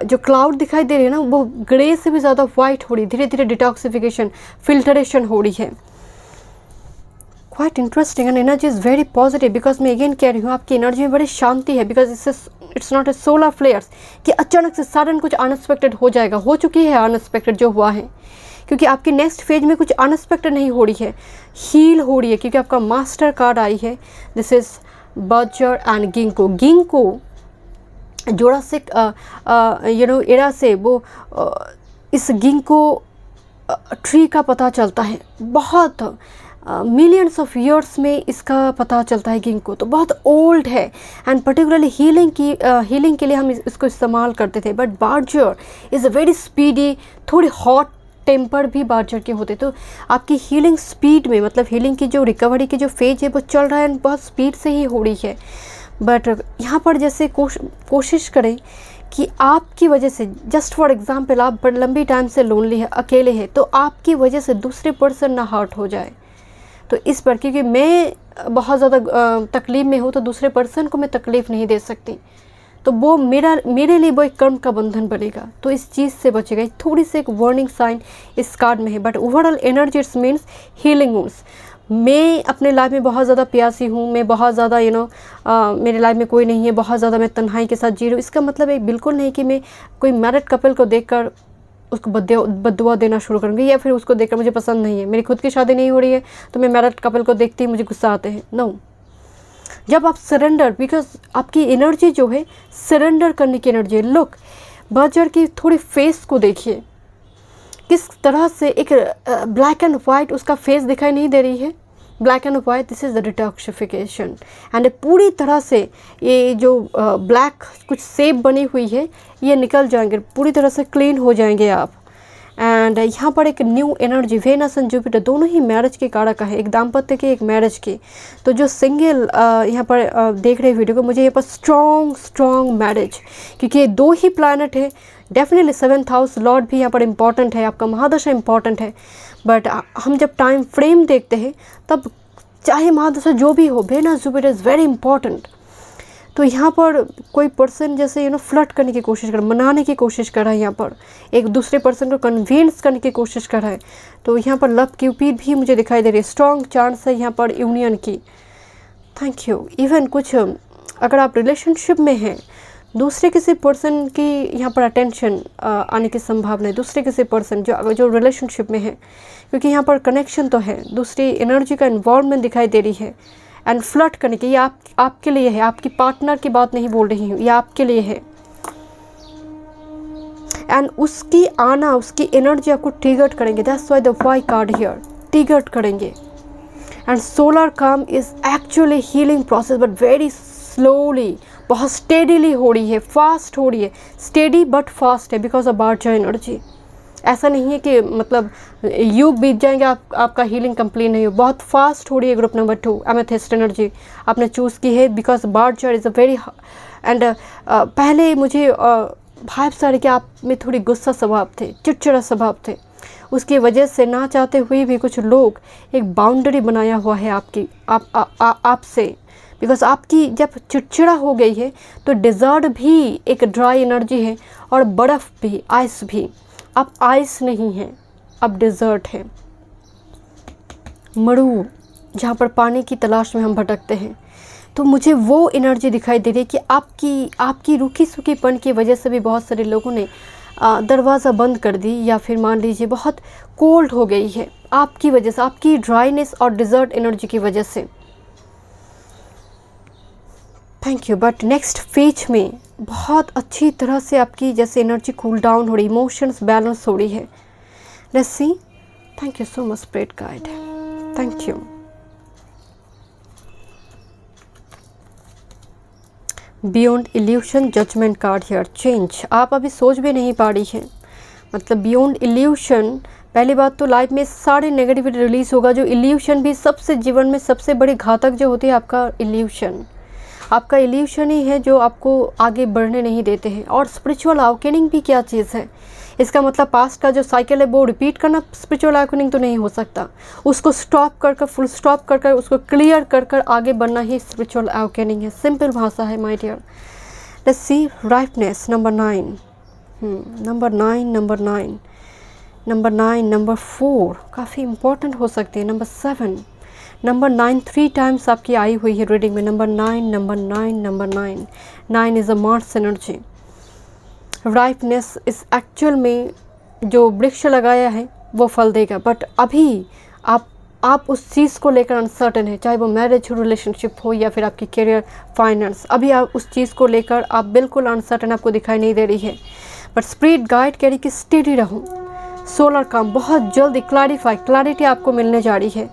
जो क्लाउड दिखाई दे रही है ना, वो ग्रे से भी ज़्यादा वाइट हो रही है। धीरे धीरे डिटॉक्सिफिकेशन, फिल्टरेशन हो रही है। Quite interesting and energy is very positive. Because मैं अगेन कह रही हूँ, आपकी एनर्जी में बड़ी शांति है। Because it's not a solar flares कि अचानक से सडन कुछ अनएक्सपेक्टेड हो जाएगा। हो चुकी है अनएक्सपेक्टेड जो हुआ है, क्योंकि आपकी नेक्स्ट फेज में कुछ अनएक्सपेक्टेड नहीं हो रही है, हील हो रही है। क्योंकि आपका मास्टर कार्ड आई है, this is Berger and ginkgo. Ginkgo जोड़ा से एरा से वो इस गिंको ट्री का पता चलता है। बहुत मिलियंस ऑफ ईयर्स में इसका पता चलता है। गिंको तो बहुत ओल्ड है एंड पर्टिकुलरली हीलिंग के लिए हम इसको इस्तेमाल करते थे। But Berger is a very speedy, थोड़ी हॉट टेम्पर भी बार्जर के होते। तो आपकी हीलिंग स्पीड में, मतलब हीलिंग की जो रिकवरी की जो फेज है वो चल रहा है, बहुत स्पीड से ही हो रही है। बट यहाँ पर जैसे कोशिश करें कि आपकी वजह से, जस्ट फॉर एग्जांपल, आप लंबी टाइम से लोनली है, अकेले हैं, तो आपकी वजह से दूसरे पर्सन ना हर्ट हो जाए। तो इस पर, क्योंकि मैं बहुत ज़्यादा तकलीफ़ में हूँ, तो दूसरे पर्सन को मैं तकलीफ़ नहीं दे सकती, तो वो मेरे लिए वो एक कर्म का बंधन बनेगा। तो इस चीज़ से बचेगा। थोड़ी सी एक वार्निंग साइन इस कार्ड में है। But overall energy it's means healing wounds. मैं अपने लाइफ में बहुत ज़्यादा प्यासी हूँ, मैं बहुत ज़्यादा मेरे लाइफ में कोई नहीं है, बहुत ज़्यादा मैं तन्हाई के साथ जी रही हूँ। इसका मतलब है बिल्कुल नहीं कि मैं कोई मैरिड कपल को देखकर उसको बद्दुआ देना शुरू करूँगी, या फिर उसको देखकर मुझे पसंद नहीं है, मेरी खुद की शादी नहीं हो रही है तो मैं मैरिड कपल को देखती ही मुझे गुस्सा आते हैं। नो, जब आप सरेंडर, बिकॉज आपकी एनर्जी जो है सरेंडर करने की एनर्जी है। लुक, बर्जर की थोड़ी फेस को देखिए, किस तरह से एक ब्लैक एंड वाइट उसका फेस दिखाई नहीं दे रही है। Black and white, this is the detoxification. And पूरी तरह से ये जो ब्लैक कुछ सेप बनी हुई है, ये निकल जाएंगे, पूरी तरह से क्लीन हो जाएंगे आप। एंड यहाँ पर एक new energy, Venus and Jupiter दोनों ही मैरिज के कारक है, एक दाम्पत्य की, एक मैरिज की। तो जो सिंगल यहाँ पर देख रहे वीडियो को, मुझे यहाँ पर स्ट्रॉन्ग मैरिज, क्योंकि ये दो ही प्लैनेट है। डेफिनेटली 7th हाउस लॉर्ड भी यहाँ पर इम्पॉर्टेंट है, आपका महादशा इम्पॉर्टेंट है। बट हम जब टाइम फ्रेम देखते हैं, तब चाहे महादशा जो भी हो, Venus Jupiter is very important. तो यहाँ पर कोई पर्सन जैसे फ्लर्ट करने की कोशिश कर, मनाने की कोशिश कर रहा है, यहाँ पर एक दूसरे पर्सन को कन्विंस करने की कोशिश कर रहा है। तो यहाँ पर लव क्यूपिड भी मुझे दिखाई दे रही है। स्ट्रॉन्ग चांस है यहाँ पर यूनियन की। Thank you. इवन कुछ अगर आप रिलेशनशिप में हैं, दूसरे किसी पर्सन की यहाँ पर अटेंशन आने की संभावना है, दूसरे किसी पर्सन जो रिलेशनशिप में है, क्योंकि यहाँ पर कनेक्शन तो है, दूसरी एनर्जी का इन्वॉल्वमेंट दिखाई दे रही है। एंड फ्लर्ट करने की, ये आपके लिए है, आपकी पार्टनर की बात नहीं बोल रही हूँ, ये आपके लिए है। एंड उसकी आना, उसकी एनर्जी आपको ट्रिगर्ड करेंगे। That's why the Y card here, triggered करेंगे। And solar calm is actually healing process, but very slowly, बहुत स्टेडीली हो रही है, फास्ट हो रही है। स्टेडी बट फास्ट है बिकॉज ऑफ बार्जर एनर्जी। ऐसा नहीं है कि मतलब युग बीत जाएंगे आपका हीलिंग कंप्लीट नहीं हो, बहुत फास्ट हो रही है। ग्रुप नंबर 2 एमेथिस्ट एनर्जी आपने चूज़ की है, because Berger is a very and पहले मुझे भाइब सारे कि आप में थोड़ी गुस्सा स्वभाव थे, चिड़चिड़ा स्वभाव थे, उसकी वजह से ना चाहते हुए भी कुछ लोग एक बाउंड्री बनाया हुआ है आपसे। बिकॉज आपकी जब चिड़चिड़ा हो गई है, तो डिज़र्ट भी एक ड्राई एनर्जी है, और बर्फ़ भी, आइस भी। अब आइस नहीं है, अब डिज़र्ट है, मरु, जहाँ पर पानी की तलाश में हम भटकते हैं। तो मुझे वो एनर्जी दिखाई दे रही है कि आपकी रूखी सूखीपन की वजह से भी बहुत सारे लोगों ने दरवाज़ा बंद कर दी, या फिर मान लीजिए बहुत कोल्ड हो गई है आपकी वजह से, आपकी ड्राइनेस और डिज़र्ट एनर्जी की वजह से। Thank you. But next phase में बहुत अच्छी तरह से आपकी जैसे एनर्जी कूल डाउन हो रही, इमोशंस बैलेंस हो रही है। Let's see. Thank you so much spirit guide, thank you. Beyond illusion judgement card here, change. आप अभी सोच भी नहीं पा रही हैं, मतलब बियॉन्ड इल्यूशन। पहली बात तो लाइफ में सारे नेगेटिविटी रिलीज होगा। जो इल्यूशन भी सबसे जीवन में सबसे बड़ी घातक जो होती है आपका इल्यूशन, आपका इल्यूशन ही है जो आपको आगे बढ़ने नहीं देते हैं। और स्पिरिचुअल अवेकनिंग भी क्या चीज़ है, इसका मतलब पास्ट का जो साइकिल है वो रिपीट करना स्पिरिचुअल अवेकनिंग तो नहीं हो सकता। उसको स्टॉप कर फुल स्टॉप कर उसको क्लियर कर आगे बढ़ना ही स्पिरिचुअल अवेकनिंग है। सिंपल भाषा है my dear. Let's see rightness number 9, number 9, number 9, number 9, number 4 काफ़ी इंपॉर्टेंट हो सकती है। नंबर 7, नंबर 9 3 टाइम्स आपकी आई हुई है रीडिंग में। Number 9, number 9, number 9, 9 is a Mars energy. Ripeness इस एक्चुअल में जो वृक्ष लगाया है वो फल देगा, बट अभी आप उस चीज़ को लेकर अनसर्टन है, चाहे वो मैरिज हो, रिलेशनशिप हो, या फिर आपकी करियर, फाइनेंस। अभी आप उस चीज़ को लेकर आप बिल्कुल अनसर्टन आपको दिखाई नहीं दे रही है। बट स्पिरिट गाइड कह रही कि स्टेडी रहो, सोलर काम बहुत जल्दी क्लैरिटी आपको मिलने जा रही है।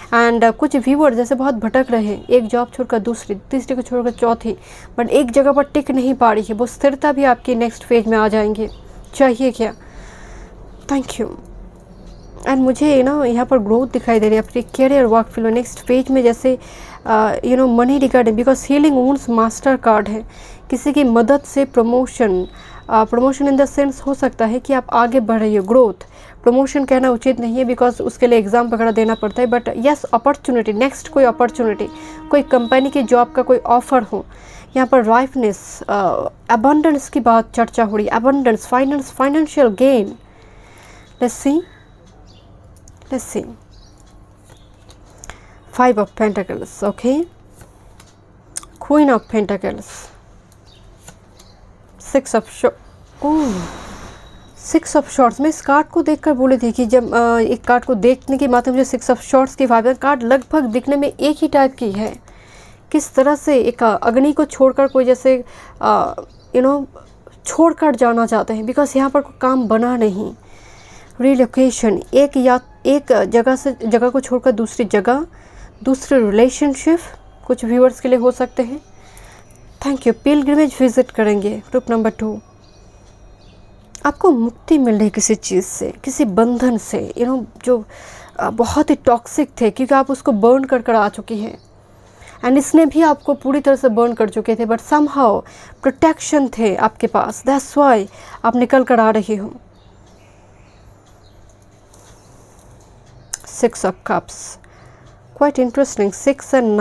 एंड कुछ व्यूअर जैसे बहुत भटक रहे हैं, एक जॉब छोड़कर दूसरी, तीसरी को छोड़कर चौथी, बट एक जगह पर टिक नहीं पा रही है। वो स्थिरता भी आपकी नेक्स्ट फेज में आ जाएंगे। चाहिए क्या? Thank you. एंड मुझे यहाँ पर ग्रोथ दिखाई दे रही है आपकी career work field next phase में, जैसे money regarding, because healing wounds master card है। किसी की मदद से प्रमोशन इन द सेंस हो सकता है कि आप आगे बढ़ रही हो। ग्रोथ, प्रमोशन कहना उचित नहीं है बिकॉज उसके लिए एग्ज़ाम वगैरह देना पड़ता है। बट यस, अपॉर्चुनिटी, नेक्स्ट कोई अपॉर्चुनिटी, कोई कंपनी की जॉब का कोई ऑफर हो। यहाँ पर राइफनेस, अबंडेंस की बात चर्चा हो रही है। Abundance, financial gain. Let's see 5 of Pentacles, okay, Queen of Pentacles, 6 of Swords। मैं इस कार्ड को देखकर बोली थी कि जब एक कार्ड को देखने के माध्यम से 6 of Swords की वाइब, कार्ड लगभग दिखने में एक ही टाइप की है। किस तरह से एक अग्नि को छोड़कर कोई जैसे छोड़कर जाना चाहते हैं, बिकॉज यहाँ पर कोई काम बना नहीं। रिलोकेशन, एक जगह से जगह को छोड़कर दूसरी जगह, दूसरे रिलेशनशिप कुछ व्यूअर्स के लिए हो सकते हैं। Thank you. पिलग्रिमेज विजिट करेंगे। ग्रुप नंबर 2, आपको मुक्ति मिल रही किसी चीज़ से, किसी बंधन से, जो बहुत ही टॉक्सिक थे, क्योंकि आप उसको बर्न कर आ चुकी हैं। एंड इसने भी आपको पूरी तरह से बर्न कर चुके थे, बट समहाउ प्रोटेक्शन थे आपके पास, दैट्स व्हाई आप निकल कर आ रही हो। 6 of Cups, quite interesting. 6 and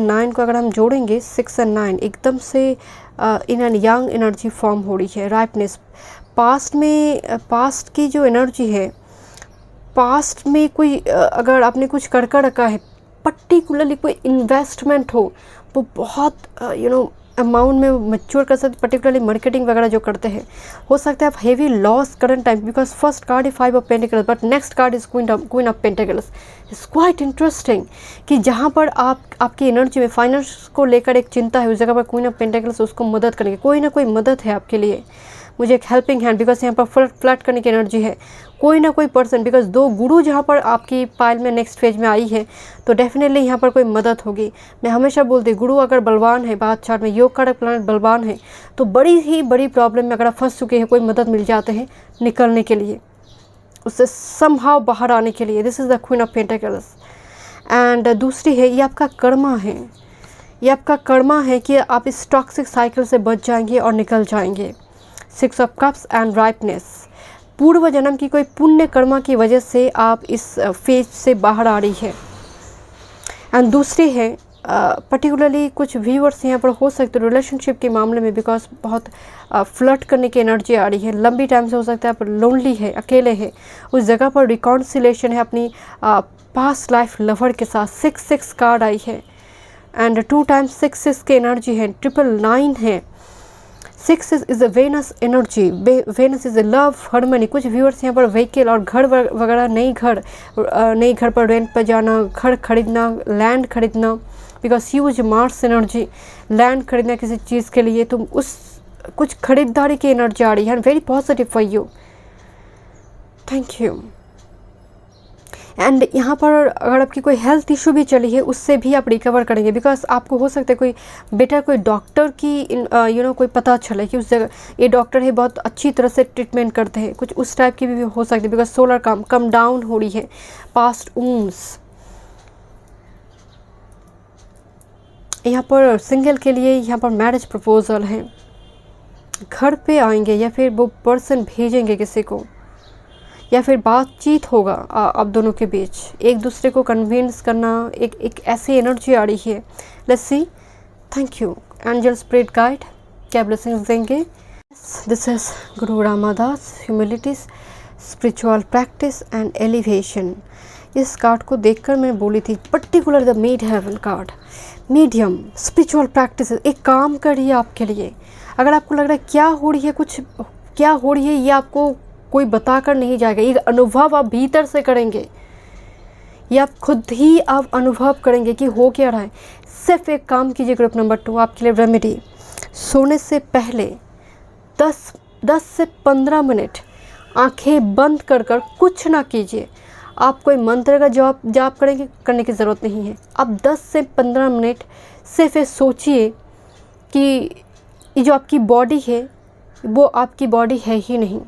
9 को अगर हम जोड़ेंगे, 6 and 9 एकदम से in and young energy form हो रही है। राइपनेस, पास्ट की जो एनर्जी है, पास्ट में कोई अगर आपने कुछ कर रखा है, पर्टिकुलरली कोई इन्वेस्टमेंट वो बहुत अमाउंट में मैच्योर कर सकते, पर्टिकुलरली मार्केटिंग वगैरह जो करते हैं, हो सकता है आप heavy loss current time, because first card है 5 of Pentacles, but next card is queen of pentacles. It's quite interesting कि जहाँ पर आपकी एनर्जी में फाइनेंस को लेकर एक चिंता है, उस जगह पर क्वीन ऑफ पेंटिकल्स उसको मदद करेंगे। कोई ना कोई मदद है आपके लिए। मुझे एक हेल्पिंग हैंड, बिकॉज यहाँ पर फ्लर्ट करने की एनर्जी है। कोई ना कोई पर्सन, बिकॉज 2 गुरु जहाँ पर आपकी पाइल में नेक्स्ट फेज में आई है, तो डेफिनेटली यहाँ पर कोई मदद होगी। मैं हमेशा बोलती गुरु अगर बलवान है, बात चार्ट में योग कारक प्लैनेट बलवान है, तो बड़ी ही बड़ी प्रॉब्लम में अगर आप फंस चुके हैं, कोई मदद मिल जाते हैं निकलने के लिए, उससे समहाउ बाहर आने के लिए। This is the queen of pentacles. And दूसरी है, ये आपका कर्मा है। ये आपका कर्मा है कि आप इस टॉक्सिक साइकिल से बच जाएंगे और निकल जाएंगे। 6 of Cups एंड राइपनेस, पूर्व जन्म की कोई पुण्य कर्मा की वजह से आप इस फेज से बाहर आ रही है। एंड दूसरी है, पर्टिकुलरली कुछ व्यूअर्स यहाँ पर हो सकते रिलेशनशिप के मामले में, बिकॉज बहुत फ्लर्ट करने की एनर्जी आ रही है। लंबी टाइम से हो सकता है आप लोनली है, अकेले है, उस जगह पर रिकॉन्सिलेशन है अपनी पास्ट लाइफ लवर के साथ। 6 कार्ड आई है एंड 2 times 6 की एनर्जी है। 999 है। 6 is a Venus energy, Venus is a love harmony. कुछ व्यूअर्स यहाँ पर व्हीकल और घर वगैरह, नई घर पर रेंट पर जाना, घर खरीदना, लैंड खरीदना, because huge Mars energy, land खरीदना किसी चीज़ के लिए, तो उस कुछ खरीदारी की एनर्जी आ रही है, very positive for you, thank you. And यहाँ पर अगर आपकी कोई हेल्थ इशू भी चली है उससे भी आप रिकवर करेंगे, बिकॉज आपको हो सकता है कोई बेटर कोई डॉक्टर की कोई पता चले कि उस जगह ये डॉक्टर है, बहुत अच्छी तरह से ट्रीटमेंट करते हैं, कुछ उस टाइप की भी हो सकती है, बिकॉज सोलर कम डाउन हो रही है, पास्ट ऊम्स। यहाँ पर सिंगल के लिए यहाँ पर मैरिज प्रपोजल है, घर पे आएंगे या फिर वो पर्सन भेजेंगे किसी को, या फिर बातचीत होगा आप दोनों के बीच, एक दूसरे को कन्विंस करना, एक ऐसी एनर्जी आ रही है। Let's see, thank you angel spirit guide, क्या ब्लेसिंग्स देंगे। This is Guru Ramadas, humility, spiritual practice and elevation. इस कार्ड को देखकर मैं बोली थी, particular the mid heaven card, medium spiritual practice, एक काम कर रही है आपके लिए। अगर आपको लग रहा है क्या हो रही है, कुछ क्या हो रही है, ये आपको कोई बताकर नहीं जाएगा, ये अनुभव आप भीतर से करेंगे, ये आप खुद ही आप अनुभव करेंगे कि हो क्या रहा है। सिर्फ एक काम कीजिए, ग्रुप नंबर 2 आपके लिए रेमेडी, सोने से पहले 10 से 15 मिनट आंखें बंद कर कुछ ना कीजिए। आप कोई मंत्र का जाप करने की ज़रूरत नहीं है। आप 10 से 15 मिनट सिर्फ सोचिए कि ये जो आपकी बॉडी है वो आपकी बॉडी है ही नहीं,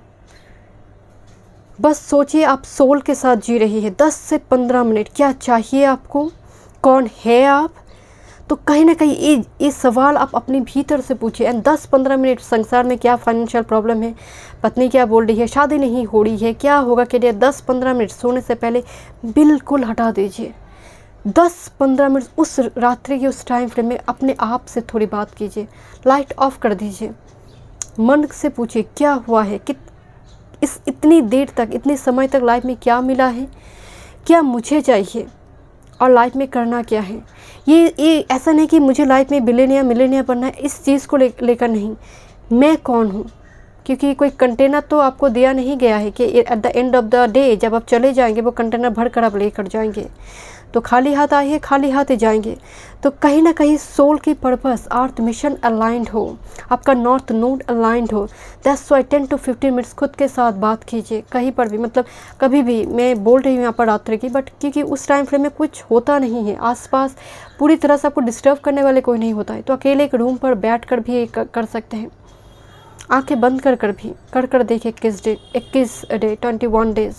बस सोचिए आप सोल के साथ जी रही है। 10 से 15 मिनट, क्या चाहिए आपको, कौन है आप, तो कहीं ना कहीं ये सवाल आप अपने भीतर से पूछिए। एंड 10-15 मिनट, संसार में क्या फाइनेंशियल प्रॉब्लम है, पत्नी क्या बोल रही है, शादी नहीं हो रही है, क्या होगा के लिए 10-15 मिनट सोने से पहले बिल्कुल हटा दीजिए। 10-15 मिनट उस रात्रि के उस टाइम फ्रेम में अपने आप से थोड़ी बात कीजिए, लाइट ऑफ कर दीजिए, मन से पूछिए क्या हुआ है, कि इस इतनी देर तक, इतने समय तक लाइफ में क्या मिला है, क्या मुझे चाहिए और लाइफ में करना क्या है। ये ऐसा नहीं कि मुझे लाइफ में मिलेनिया बनना है, इस चीज़ को लेकर नहीं, मैं कौन हूँ, क्योंकि कोई कंटेनर तो आपको दिया नहीं गया है कि at the end of the day जब आप चले जाएंगे वो कंटेनर भर कर आप लेकर जाएंगे, तो खाली हाथ आइए, खाली हाथ ही जाएंगे। तो कहीं ना कहीं सोल की पर्पस, अर्थ मिशन अलाइंड हो, आपका नॉर्थ नोड अलाइंड हो। दैट्स वाई 10 to 15 मिनट्स खुद के साथ बात कीजिए, कहीं पर भी, मतलब कभी भी। मैं बोल रही हूँ यहाँ पर रात्रि की, बट क्योंकि उस टाइम फ्रेम में कुछ होता नहीं है आसपास, पूरी तरह से आपको डिस्टर्ब करने वाले कोई नहीं होता है, तो अकेले एक रूम पर बैठ कर भी कर सकते हैं, आंखें बंद कर भी कर देखिए 21 day 21 days.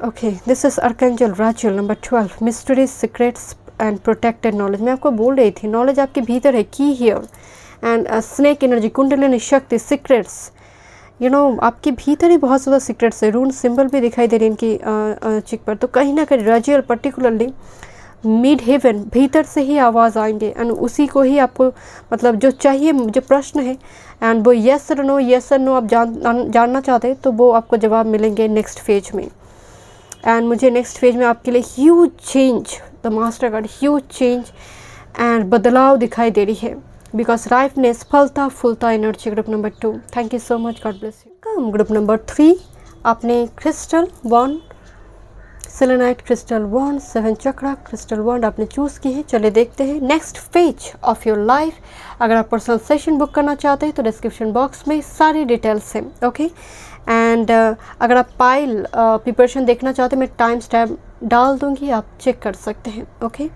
Okay, this is archangel Rachel number 12, mysteries, secrets and protected knowledge. मैं आपको बोल रही थी, नॉलेज आपके भीतर है, की here and snake energy, kundalini शक्ति, सीक्रेट्स, आपके भीतर ही बहुत ज़्यादा सीक्रेट्स है। रून सिंबल भी दिखाई दे रही इनकी चिक पर, तो कहीं ना कहीं राचेल पर्टिकुलरली मिड हेवन, भीतर से ही आवाज़ आएंगे एंड उसी को ही आपको, मतलब जो चाहिए, जो प्रश्न है एंड वो येस और नो आप जानना चाहते हैं, तो वो आपको जवाब मिलेंगे नेक्स्ट फेज में। एंड मुझे नेक्स्ट फेज में आपके लिए huge change, the master card, huge change and बदलाव दिखाई दे रही है, बिकॉज राइटनेस, फलता फुलता energy. Group number 2, thank you so much, God bless you. Group number 3, आपने क्रिस्टल वॉन्ड, सेलेनाइट क्रिस्टल वॉन्ड, 7 चक्रा क्रिस्टल वॉन्ड आपने चूज़ की है। चलिए देखते हैं next phase of your life. अगर आप पर्सनल सेशन बुक करना चाहते हैं तो डिस्क्रिप्शन बॉक्स में सारी डिटेल्स हैं, ओके। एंड अगर आप पाइल प्रिपरेशन देखना चाहते हैं, मैं टाइम स्टैम्प डाल दूंगी, आप चेक कर सकते हैं, ओके।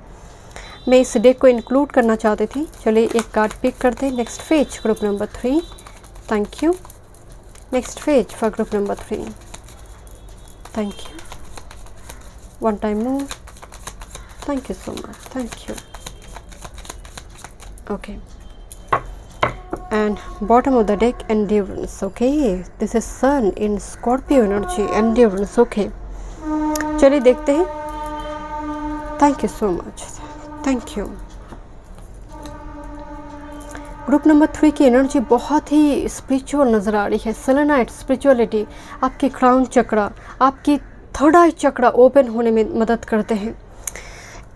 मैं इस डेक को इंक्लूड करना चाहती थी। चलिए एक कार्ड पिक करते हैं। Next phase group number 3, thank you. Next phase for group number 3, thank you. One time more, thank you so much, thank you. Okay, and bottom of the deck, endurance. Okay, this is sun in Scorpio energy, endurance. Okay, चलिए देखते हैं। Thank you so much, thank you. Group number 3 की energy बहुत ही spiritual नज़र आ रही है। Selenite spirituality आपकी crown चक्रा, आपकी थर्ड आई चक्रा ओपन होने में मदद करते हैं।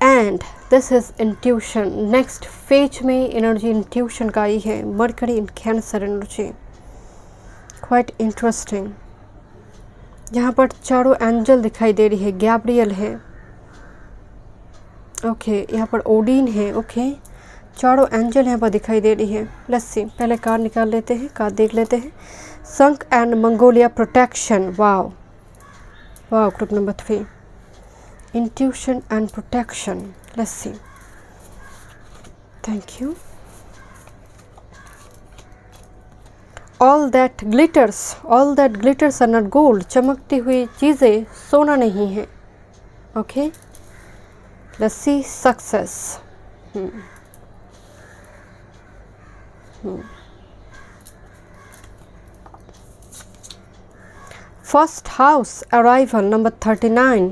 And the this is intuition. Next phase में एनर्जी इंट्यूशन का आई है, मरकरी इन कैंसर एनर्जी, क्वाइट इंटरेस्टिंग। यहाँ पर चारों एंजल दिखाई दे रही है, गैब्रियल है, ओके यहाँ पर ओडिन है, ओके चारों एंजल यहाँ पर दिखाई दे रही है। लेट्स सी, पहले कार्ड निकाल लेते हैं, कार्ड देख लेते हैं। Skunk and magnolia protection, wow wow. Group number 3, intuition and protection, let's see, thank you. All that glitters are not gold, चमकती हुई चीज़ें सोना नहीं है, okay. Let's see success. First house arrival number 39।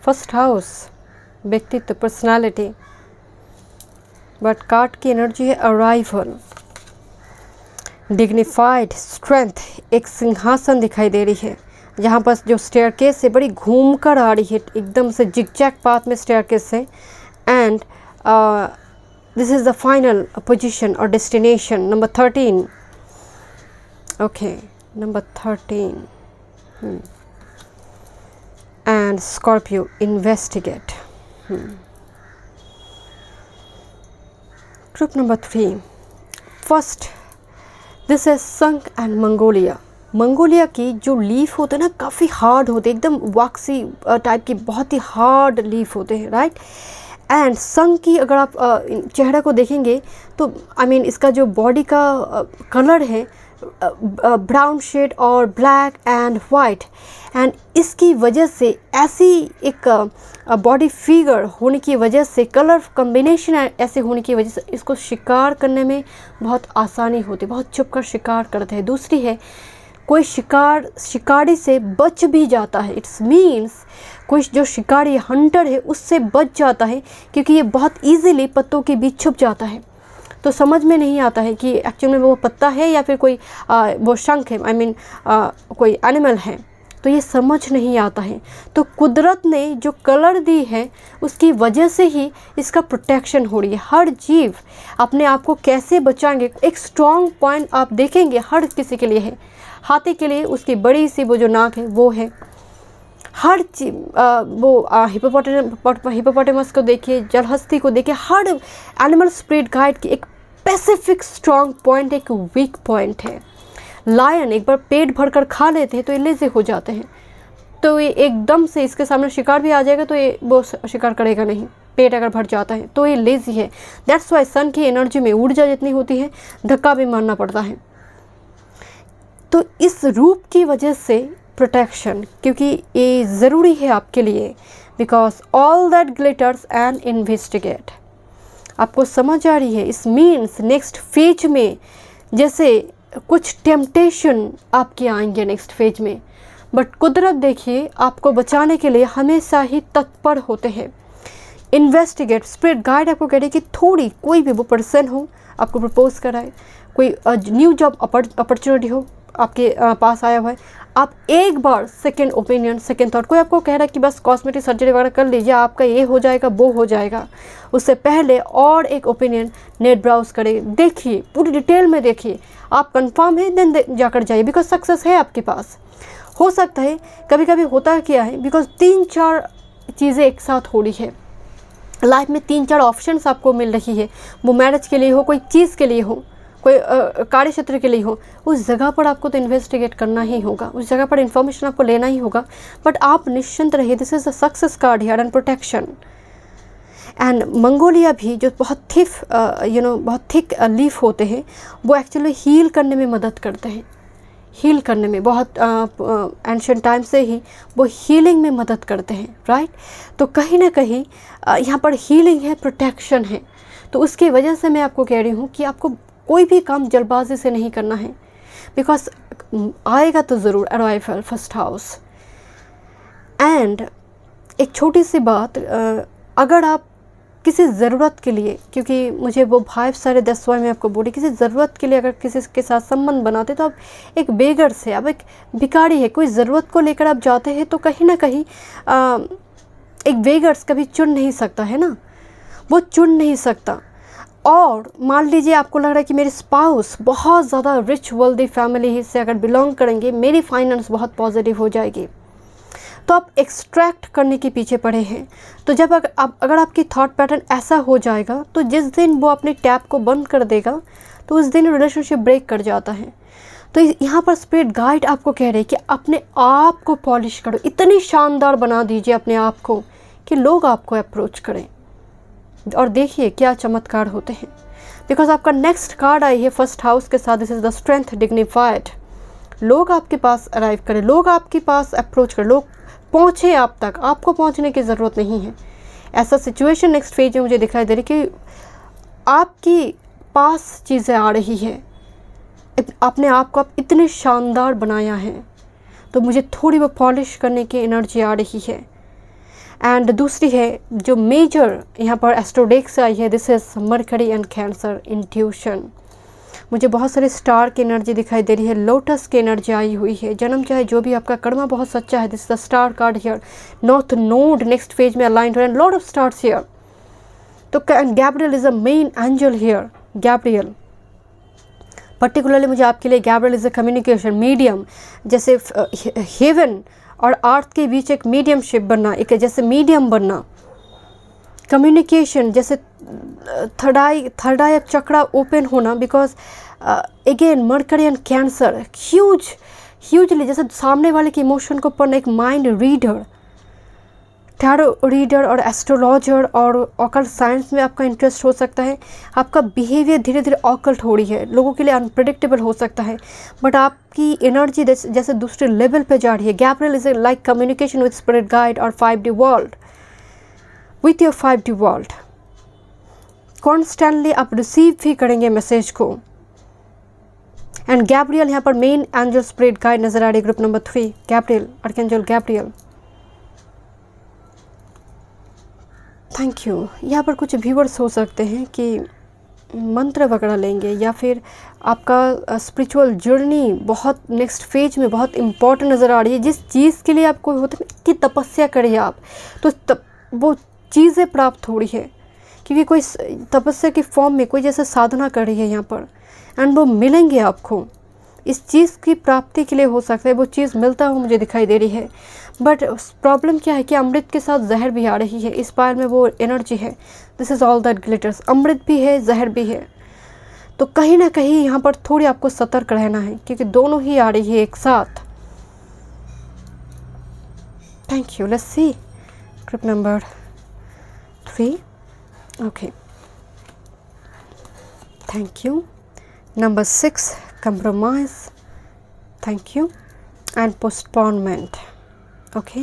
First house व्यक्तित्व, personality, but card की energy है arrival, dignified, strength. एक सिंहासन दिखाई दे रही है, जहाँ पर जो स्टेयरकेस है बड़ी घूम कर आ रही है, एकदम से जिगजैग पाथ में स्टेयरकेस है। And this is the final position और destination number 13, okay number 13। And Scorpio, investigate. Group number 3, first this is skunk and magnolia. Magnolia की जो लीफ होते हैं ना, काफ़ी हार्ड होते हैं, एकदम वॉक्सी टाइप की, बहुत ही हार्ड लीफ होते हैं, राइट। एंड संक की अगर आप चेहरा को देखेंगे तो आई मीन इसका जो बॉडी का कलर है ब्राउन शेड और ब्लैक एंड वाइट। एंड इसकी वजह से ऐसी एक बॉडी फिगर होने की वजह से, कलर कॉम्बिनेशन ऐसे होने की वजह से इसको शिकार करने में बहुत आसानी होती है, बहुत छुप कर शिकार करते हैं। दूसरी है, कोई शिकारी से बच भी जाता है, इट्स मीन्स कोई जो शिकारी हंटर है उससे बच जाता है, क्योंकि ये बहुत ईजीली पत्तों के बीच छुप जाता है। तो समझ में नहीं आता है कि एक्चुअल में वो पत्ता है या फिर कोई वो शंख है, आई मीन कोई एनिमल है, तो ये समझ नहीं आता है। तो कुदरत ने जो कलर दी है उसकी वजह से ही इसका प्रोटेक्शन हो रही है। हर जीव अपने आप को कैसे बचाएंगे, एक स्ट्रॉन्ग पॉइंट आप देखेंगे हर किसी के लिए है। हाथी के लिए उसकी बड़ी सी वो जो नाक है वो है, हर चीज वो हिपोपोटामस को देखिए, जलहस्ती को देखिए, हर एनिमल स्पिरिट गाइड की एक स्पेसिफिक स्ट्रॉन्ग पॉइंट, एक वीक पॉइंट है। लायन एक बार पेट भरकर खा लेते हैं तो ये लेज़ी हो जाते हैं, तो ये एकदम से इसके सामने शिकार भी आ जाएगा तो ये वो शिकार करेगा नहीं। पेट अगर भर जाता है तो ये लेज़ी है। दैट्स वाई सन की एनर्जी में ऊर्जा जितनी होती है धक्का भी मारना पड़ता है। तो इस रूप की वजह से प्रोटेक्शन, क्योंकि ये ज़रूरी है आपके लिए, because all that glitters and investigate. आपको समझ आ रही है, इस मीन्स नेक्स्ट फेज में जैसे कुछ टेम्पटेशन आपके आएंगे नेक्स्ट फेज में, बट कुदरत देखिए आपको बचाने के लिए हमेशा ही तत्पर होते हैं। इन्वेस्टिगेट, स्पिरिट गाइड आपको कह रही है कि थोड़ी कोई भी वो पर्सन हो आपको प्रपोज कराए, कोई न्यू जॉब अपॉर्चुनिटी हो आपके पास आया हुआ है, आप एक बार सेकंड ओपिनियन, सेकंड थॉट, कोई आपको कह रहा है कि बस कॉस्मेटिक सर्जरी वगैरह कर लीजिए आपका ये हो जाएगा वो हो जाएगा, उससे पहले और एक ओपिनियन नेट ब्राउज करें, देखिए पूरी डिटेल में देखिए, आप कंफर्म है देन जाकर जाइए, बिकॉज सक्सेस है आपके पास। हो सकता है कभी कभी होता क्या है, बिकॉज 3-4 चीज़ें एक साथ हो रही है लाइफ में, 3-4 ऑप्शंस आपको मिल रही है, वो मैरिज के लिए हो, कोई चीज़ के लिए हो, कोई कार्य क्षेत्र के लिए हो, उस जगह पर आपको तो इन्वेस्टिगेट करना ही होगा, उस जगह पर इन्फॉर्मेशन आपको लेना ही होगा। बट आप निश्चिंत रहिए, this is a success card here and protection. And Mongolia भी जो बहुत बहुत थिक लीफ होते हैं, वो एक्चुअली हील करने में मदद करते हैं, हील करने में बहुत एंशिएंट टाइम से ही वो हीलिंग में मदद करते हैं, राइट। तो कहीं ना कहीं यहाँ पर हीलिंग है, प्रोटेक्शन है। तो उसकी वजह से मैं आपको कह रही हूँ कि आपको कोई भी काम जल्दबाजी से नहीं करना है, बिकॉज आएगा तो ज़रूर अराइवल फर्स्ट हाउस। एंड एक छोटी सी बात, अगर आप किसी ज़रूरत के लिए, क्योंकि मुझे वो भाई सारे 10 मैं आपको बोली, किसी ज़रूरत के लिए अगर किसी के साथ संबंध बनाते तो आप एक बेगर से, अब एक भिखारी है, कोई ज़रूरत को लेकर आप जाते हैं तो कहीं ना कहीं एक बेगर्स कभी चुन नहीं सकता है ना, वो चुन नहीं सकता। और मान लीजिए आपको लग रहा है कि मेरे स्पाउस बहुत ज़्यादा रिच वेल्दी फैमिली से अगर बिलोंग करेंगे, मेरी फाइनेंस बहुत पॉजिटिव हो जाएगी, तो आप एक्सट्रैक्ट करने के पीछे पड़े हैं। तो जब अगर आपकी थॉट पैटर्न ऐसा हो जाएगा, तो जिस दिन वो अपने टैप को बंद कर देगा, तो उस दिन रिलेशनशिप ब्रेक कर जाता है। तो यहाँ पर स्पिरिट गाइड आपको कह रहे हैं कि अपने आप को पॉलिश करो, इतनी शानदार बना दीजिए अपने आप को कि लोग आपको अप्रोच करें, और देखिए क्या चमत्कार होते हैं। बिकॉज आपका नेक्स्ट कार्ड आई है फर्स्ट हाउस के साथ, this is the strength dignified. लोग आपके पास अराइव करें, लोग आपके पास अप्रोच करें, लोग पहुँचे आप तक, आपको पहुँचने की ज़रूरत नहीं है। ऐसा सिचुएशन नेक्स्ट फेज में मुझे दिखाई दे रही कि आपकी पास चीज़ें आ रही है, अपने आप को आप इतने शानदार बनाया है, तो मुझे थोड़ी वो पॉलिश करने की एनर्जी आ रही है। एंड दूसरी है जो मेजर यहाँ पर एस्ट्रोडेक से आई है, this is mercury and cancer intuition. मुझे बहुत सारे स्टार की एनर्जी दिखाई दे रही है, लोटस की एनर्जी आई हुई है। जन्म चाहे जो भी आपका कर्मा बहुत सच्चा है, this the star card here. North node next phase में अलाइंड हो, and lot of stars here. तो Gabriel is a main angel here. Gabriel particularly मुझे आपके लिए Gabriel is a communication medium, जैसे हेवन और अर्थ के बीच एक मीडियमशिप बनना, एक जैसे मीडियम बनना, कम्युनिकेशन, जैसे थर्ड आई चक्रा ओपन होना। Because again mercury and cancer hugely जैसे सामने वाले के इमोशन को पढ़ना, एक माइंड रीडर, टैरो रीडर और एस्ट्रोलॉजर और ऑकल्ट साइंस में आपका इंटरेस्ट हो सकता है। आपका बिहेवियर धीरे धीरे ऑकल्ट हो रही है, लोगों के लिए अनप्रेडिक्टेबल हो सकता है, बट आपकी एनर्जी जैसे दूसरे लेवल पे जा रही है। Gabriel is like communication with spirit guide और 5D world, with your 5D world. Constantly आप रिसीव भी करेंगे मैसेज को। एंड गैब्रियल यहाँ पर मेन एंजल स्पिरिट गाइड नजर आ रही है, group number 3 Gabriel, archangel Gabriel. Thank you. यहाँ पर कुछ व्यूअर्स हो सकते हैं कि मंत्र वगैरह लेंगे, या फिर आपका स्पिरिचुअल जर्नी बहुत नेक्स्ट फेज में बहुत इम्पॉर्टेंट नज़र आ रही है। जिस चीज़ के लिए आपको होता है कि तपस्या करिए आप, तो वो चीज़ें प्राप्त हो रही है, क्योंकि कोई तपस्या की फॉर्म में कोई जैसे साधना कर रही है यहाँ पर, एंड वो मिलेंगे आपको। इस चीज़ की प्राप्ति के लिए हो सकता है वो चीज़ मिलता हो मुझे दिखाई दे रही है। बट प्रॉब्लम क्या है कि अमृत के साथ जहर भी आ रही है, इस पायल में वो एनर्जी है। This is all that glitters, अमृत भी है जहर भी है। तो कहीं ना कहीं यहाँ पर थोड़ी आपको सतर्क रहना है, क्योंकि दोनों ही आ रही है एक साथ। Thank you. Let's see group number 3। Okay, thank you. Number 6 compromise, thank you, and postponement. Okay,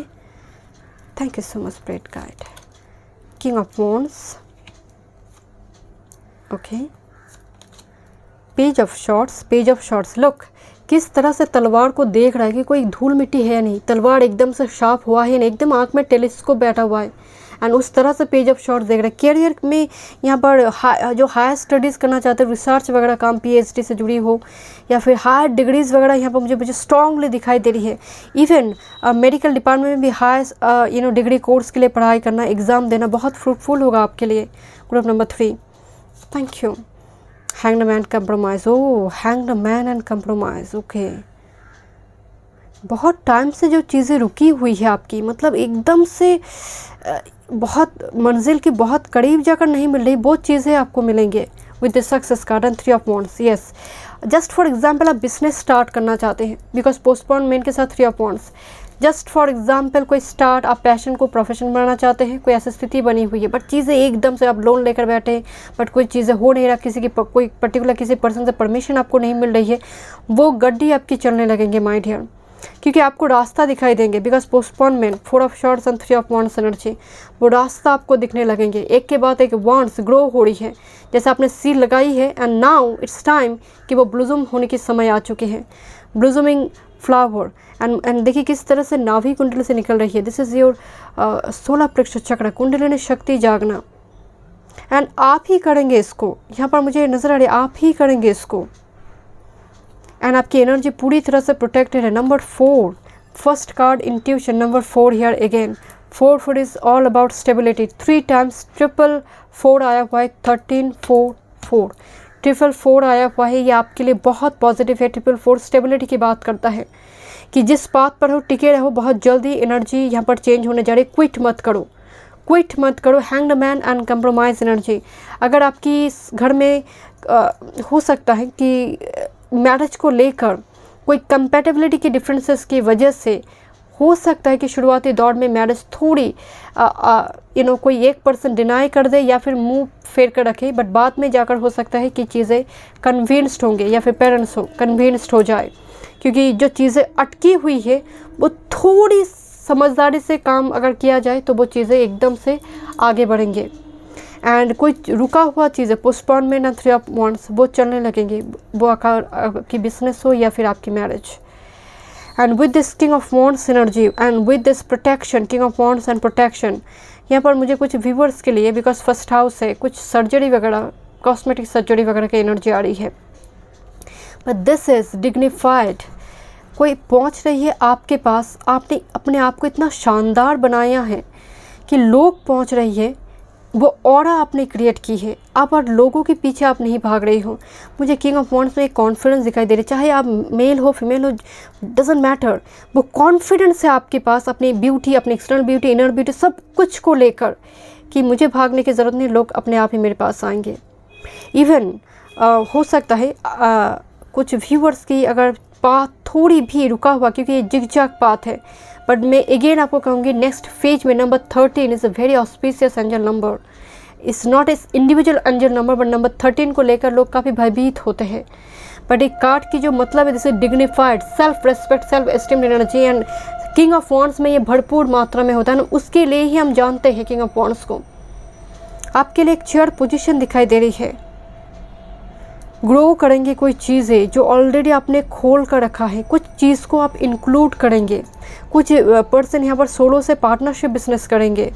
thank you so much spirit guide. King of Wands, okay, Page of Swords। look, किस तरह से तलवार को देख रहा है कि कोई धूल मिट्टी है नहीं, तलवार एकदम से शार्प हुआ है नहीं, एकदम आँख में टेलीस्कोप बैठा हुआ है, एंड उस तरह से पेज ऑफ शॉर्ट्स देख रहे हैं। कैरियर में यहाँ पर जो हायर स्टडीज़ करना चाहते हैं, रिसर्च वगैरह काम PhD से जुड़ी हो, या फिर हायर डिग्रीज़ वगैरह यहाँ पर मुझे स्ट्रांगली दिखाई दे रही है। इवन मेडिकल डिपार्टमेंट में भी हायर डिग्री कोर्स के लिए पढ़ाई करना, एग्ज़ाम देना बहुत फ्रूटफुल होगा आपके लिए। Group number 3, thank you. Hanged man compromise, oh hanged man and compromise. Okay, बहुत टाइम से जो चीज़ें रुकी हुई है आपकी, मतलब एकदम से बहुत मंजिल की बहुत करीब जाकर नहीं मिल रही, वो चीज़ें आपको मिलेंगे with the success card and 3 of wands. Yes, just for example आप बिजनेस स्टार्ट करना चाहते हैं, बिकॉज पोस्टपोनमेंट के साथ 3 of wands. Just for example कोई स्टार्ट, आप पैशन को प्रोफेशन बनाना चाहते हैं, कोई ऐसी स्थिति बनी हुई है, बट चीज़ें एकदम से आप लोन लेकर बैठे, बट कोई चीज़ें हो नहीं रहा, किसी की कोई पर्टिकुलर किसी पर्सन से परमिशन आपको नहीं मिल रही है, वो गड्डी आपकी चलने लगेंगे माय डियर, क्योंकि आपको रास्ता दिखाई देंगे। Because postponement, 4 of shorts and 3 of wands energy, वो रास्ता आपको दिखने लगेंगे, एक के बाद एक वॉन्ड्स ग्रो हो रही है, जैसे आपने सील लगाई है, एंड नाउ इट्स टाइम कि वो ब्लूजम होने के समय आ चुके हैं, ब्लूजमिंग फ्लावर। एंड देखिए किस तरह से नाभि कुंडली से निकल रही है। दिस इज़ योर 16 पृष्ठ चक्र, कुंडलिनी शक्ति जागना, एंड आप ही करेंगे इसको। यहाँ पर मुझे नजर आ रही है आप ही करेंगे इसको, एंड आपकी एनर्जी पूरी तरह से प्रोटेक्टेड है। Number 4, first card intuition, number 4 here again, 4 is all about stability. 3 times 4 आया हुआ है, 13 4 4 4 आया हुआ है। ये आपके लिए बहुत पॉजिटिव है। 4 स्टेबिलिटी की बात करता है कि जिस बात पर हो टिके रहो, बहुत जल्दी एनर्जी यहाँ पर चेंज होने जा रही है। क्विट मत करो, क्विट मत करो। Hanged man and compromise energy. अगर आपकी घर में हो सकता है कि मैरिज को लेकर कोई कंपैटिबिलिटी के डिफरेंसेस की वजह से हो सकता है कि शुरुआती दौर में मैरिज थोड़ी कोई 1% डिनाई कर दे या फिर मुंह फेर कर रखे, बट बाद में जाकर हो सकता है कि चीज़ें कन्विंस्ड होंगे या फिर पेरेंट्स हो कन्विंस्ड हो जाए, क्योंकि जो चीज़ें अटकी हुई है वो थोड़ी समझदारी से काम अगर किया जाए तो वो चीज़ें एकदम से आगे बढ़ेंगे। एंड कोई रुका हुआ चीज़ें पोस्टपोनमेंट एंड 3 ऑफ वांड्स वो चलने लगेंगी, वो आपकी बिजनेस हो या फिर आपकी marriage. And with this king of wands energy and with this protection, king of wands and protection, यहाँ पर मुझे कुछ व्यूवर्स के लिए, बिकॉज फर्स्ट हाउस है, कुछ सर्जरी वगैरह, कॉस्मेटिक सर्जरी वगैरह की एनर्जी आ रही है। But this is dignified. कोई पहुँच रही है आपके पास, आपने अपने आप को इतना शानदार बनाया है कि लोग पहुँच रही है, वो ऑरा आपने क्रिएट की है। आप और लोगों के पीछे आप नहीं भाग रही हो। मुझे किंग ऑफ वांड्स में एक कॉन्फिडेंस दिखाई दे रही है, चाहे आप मेल हो फीमेल हो, डजेंट मैटर। वो कॉन्फिडेंस है आपके पास अपनी ब्यूटी, अपनी एक्सटर्नल ब्यूटी, इनर ब्यूटी, सब कुछ को लेकर कि मुझे भागने की ज़रूरत नहीं, लोग अपने आप ही मेरे पास आएंगे। इवन हो सकता है कुछ व्यूअर्स की अगर पाथ थोड़ी भी रुका हुआ, क्योंकि ये जिगजैग पाथ है, बट मैं अगेन आपको कहूँगी नेक्स्ट फेज में number 13 is a very auspicious angel number. It's not S individual angel number, but number 13 को लेकर लोग काफ़ी भयभीत होते हैं। बट एक कार्ड की जो मतलब है जैसे dignified, self respect, self esteem energy, and king of wands में ये भरपूर मात्रा में होता है ना, उसके लिए ही हम जानते हैं किंग ऑफ वांड्स को। आपके लिए एक चेयर पोजीशन दिखाई दे रही है। ग्रो करेंगे कोई चीज़ें जो ऑलरेडी आपने खोल कर रखा है, कुछ चीज़ को आप इंक्लूड करेंगे। कुछ पर्सन यहाँ पर सोलो से पार्टनरशिप बिजनेस करेंगे।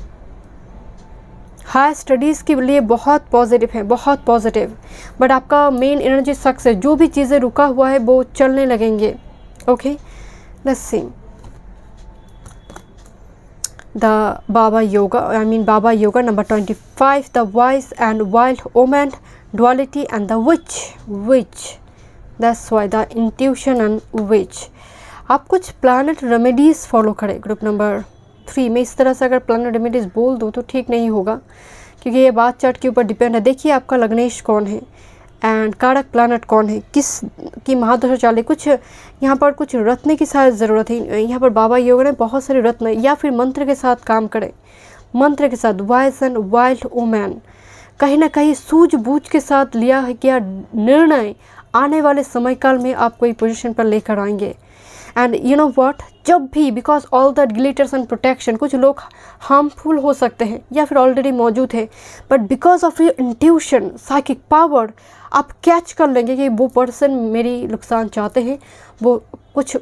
हाई स्टडीज़ के लिए बहुत पॉजिटिव है, बहुत पॉजिटिव। बट आपका मेन एनर्जी सक्सेस, जो भी चीज़ें रुका हुआ है वो चलने लगेंगे। Okay, let's see the Baba Yaga, Baba Yaga number 25, the wise and wild omen, duality and the witch, that's why the intuition and witch। आप कुछ planet remedies फॉलो करें। ग्रुप नंबर 3 में इस तरह से अगर planet remedies बोल दूँ तो ठीक नहीं होगा, क्योंकि ये बात चार्ट के ऊपर डिपेंड है। देखिए आपका लग्नेश कौन है एंड कारक प्लानट कौन है, किस की महादशा चाले। कुछ यहाँ पर कुछ रत्न की शायद ज़रूरत है। यहाँ पर बाबा योग ने बहुत सारे रत्न, या फिर मंत्र के साथ काम करें, मंत्र के साथ। वाइज एंड वाइल्ड वुमेन, कहीं ना कहीं सूझबूझ के साथ लिया गया निर्णय आने वाले समय काल में आपको एक पोजीशन पर लेकर आएंगे। एंड यू नो व्हाट, जब भी, because all that glitters and protection, कुछ लोग हार्मफुल हो सकते हैं या फिर ऑलरेडी मौजूद है, but because of your intuition, psychic power, आप कैच कर लेंगे कि वो पर्सन मेरी नुकसान चाहते हैं, वो कुछ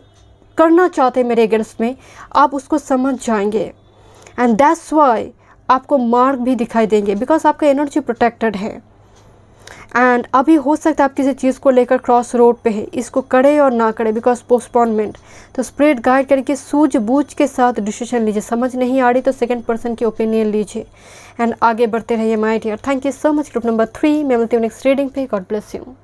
करना चाहते हैं मेरे अगेंस्ट में, आप उसको समझ जाएंगे। एंड दैट्स वाई आपको मार्ग भी दिखाई देंगे, बिकॉज आपका एनर्जी प्रोटेक्टेड है। एंड अभी हो सकता है आप किसी चीज़ को लेकर क्रॉस रोड पे है, इसको करे और ना करे बिकॉज पोस्टपोनमेंट। तो स्पिरिट गाइड करके सूझबूझ के साथ डिसीजन लीजिए। समझ नहीं आ रही तो सेकंड पर्सन की ओपिनियन लीजिए एंड आगे बढ़ते रहिए my dear. Thank you so much. Group number 3 मैं मिलती हूँ नेक्स्ट रीडिंग पे। God bless you.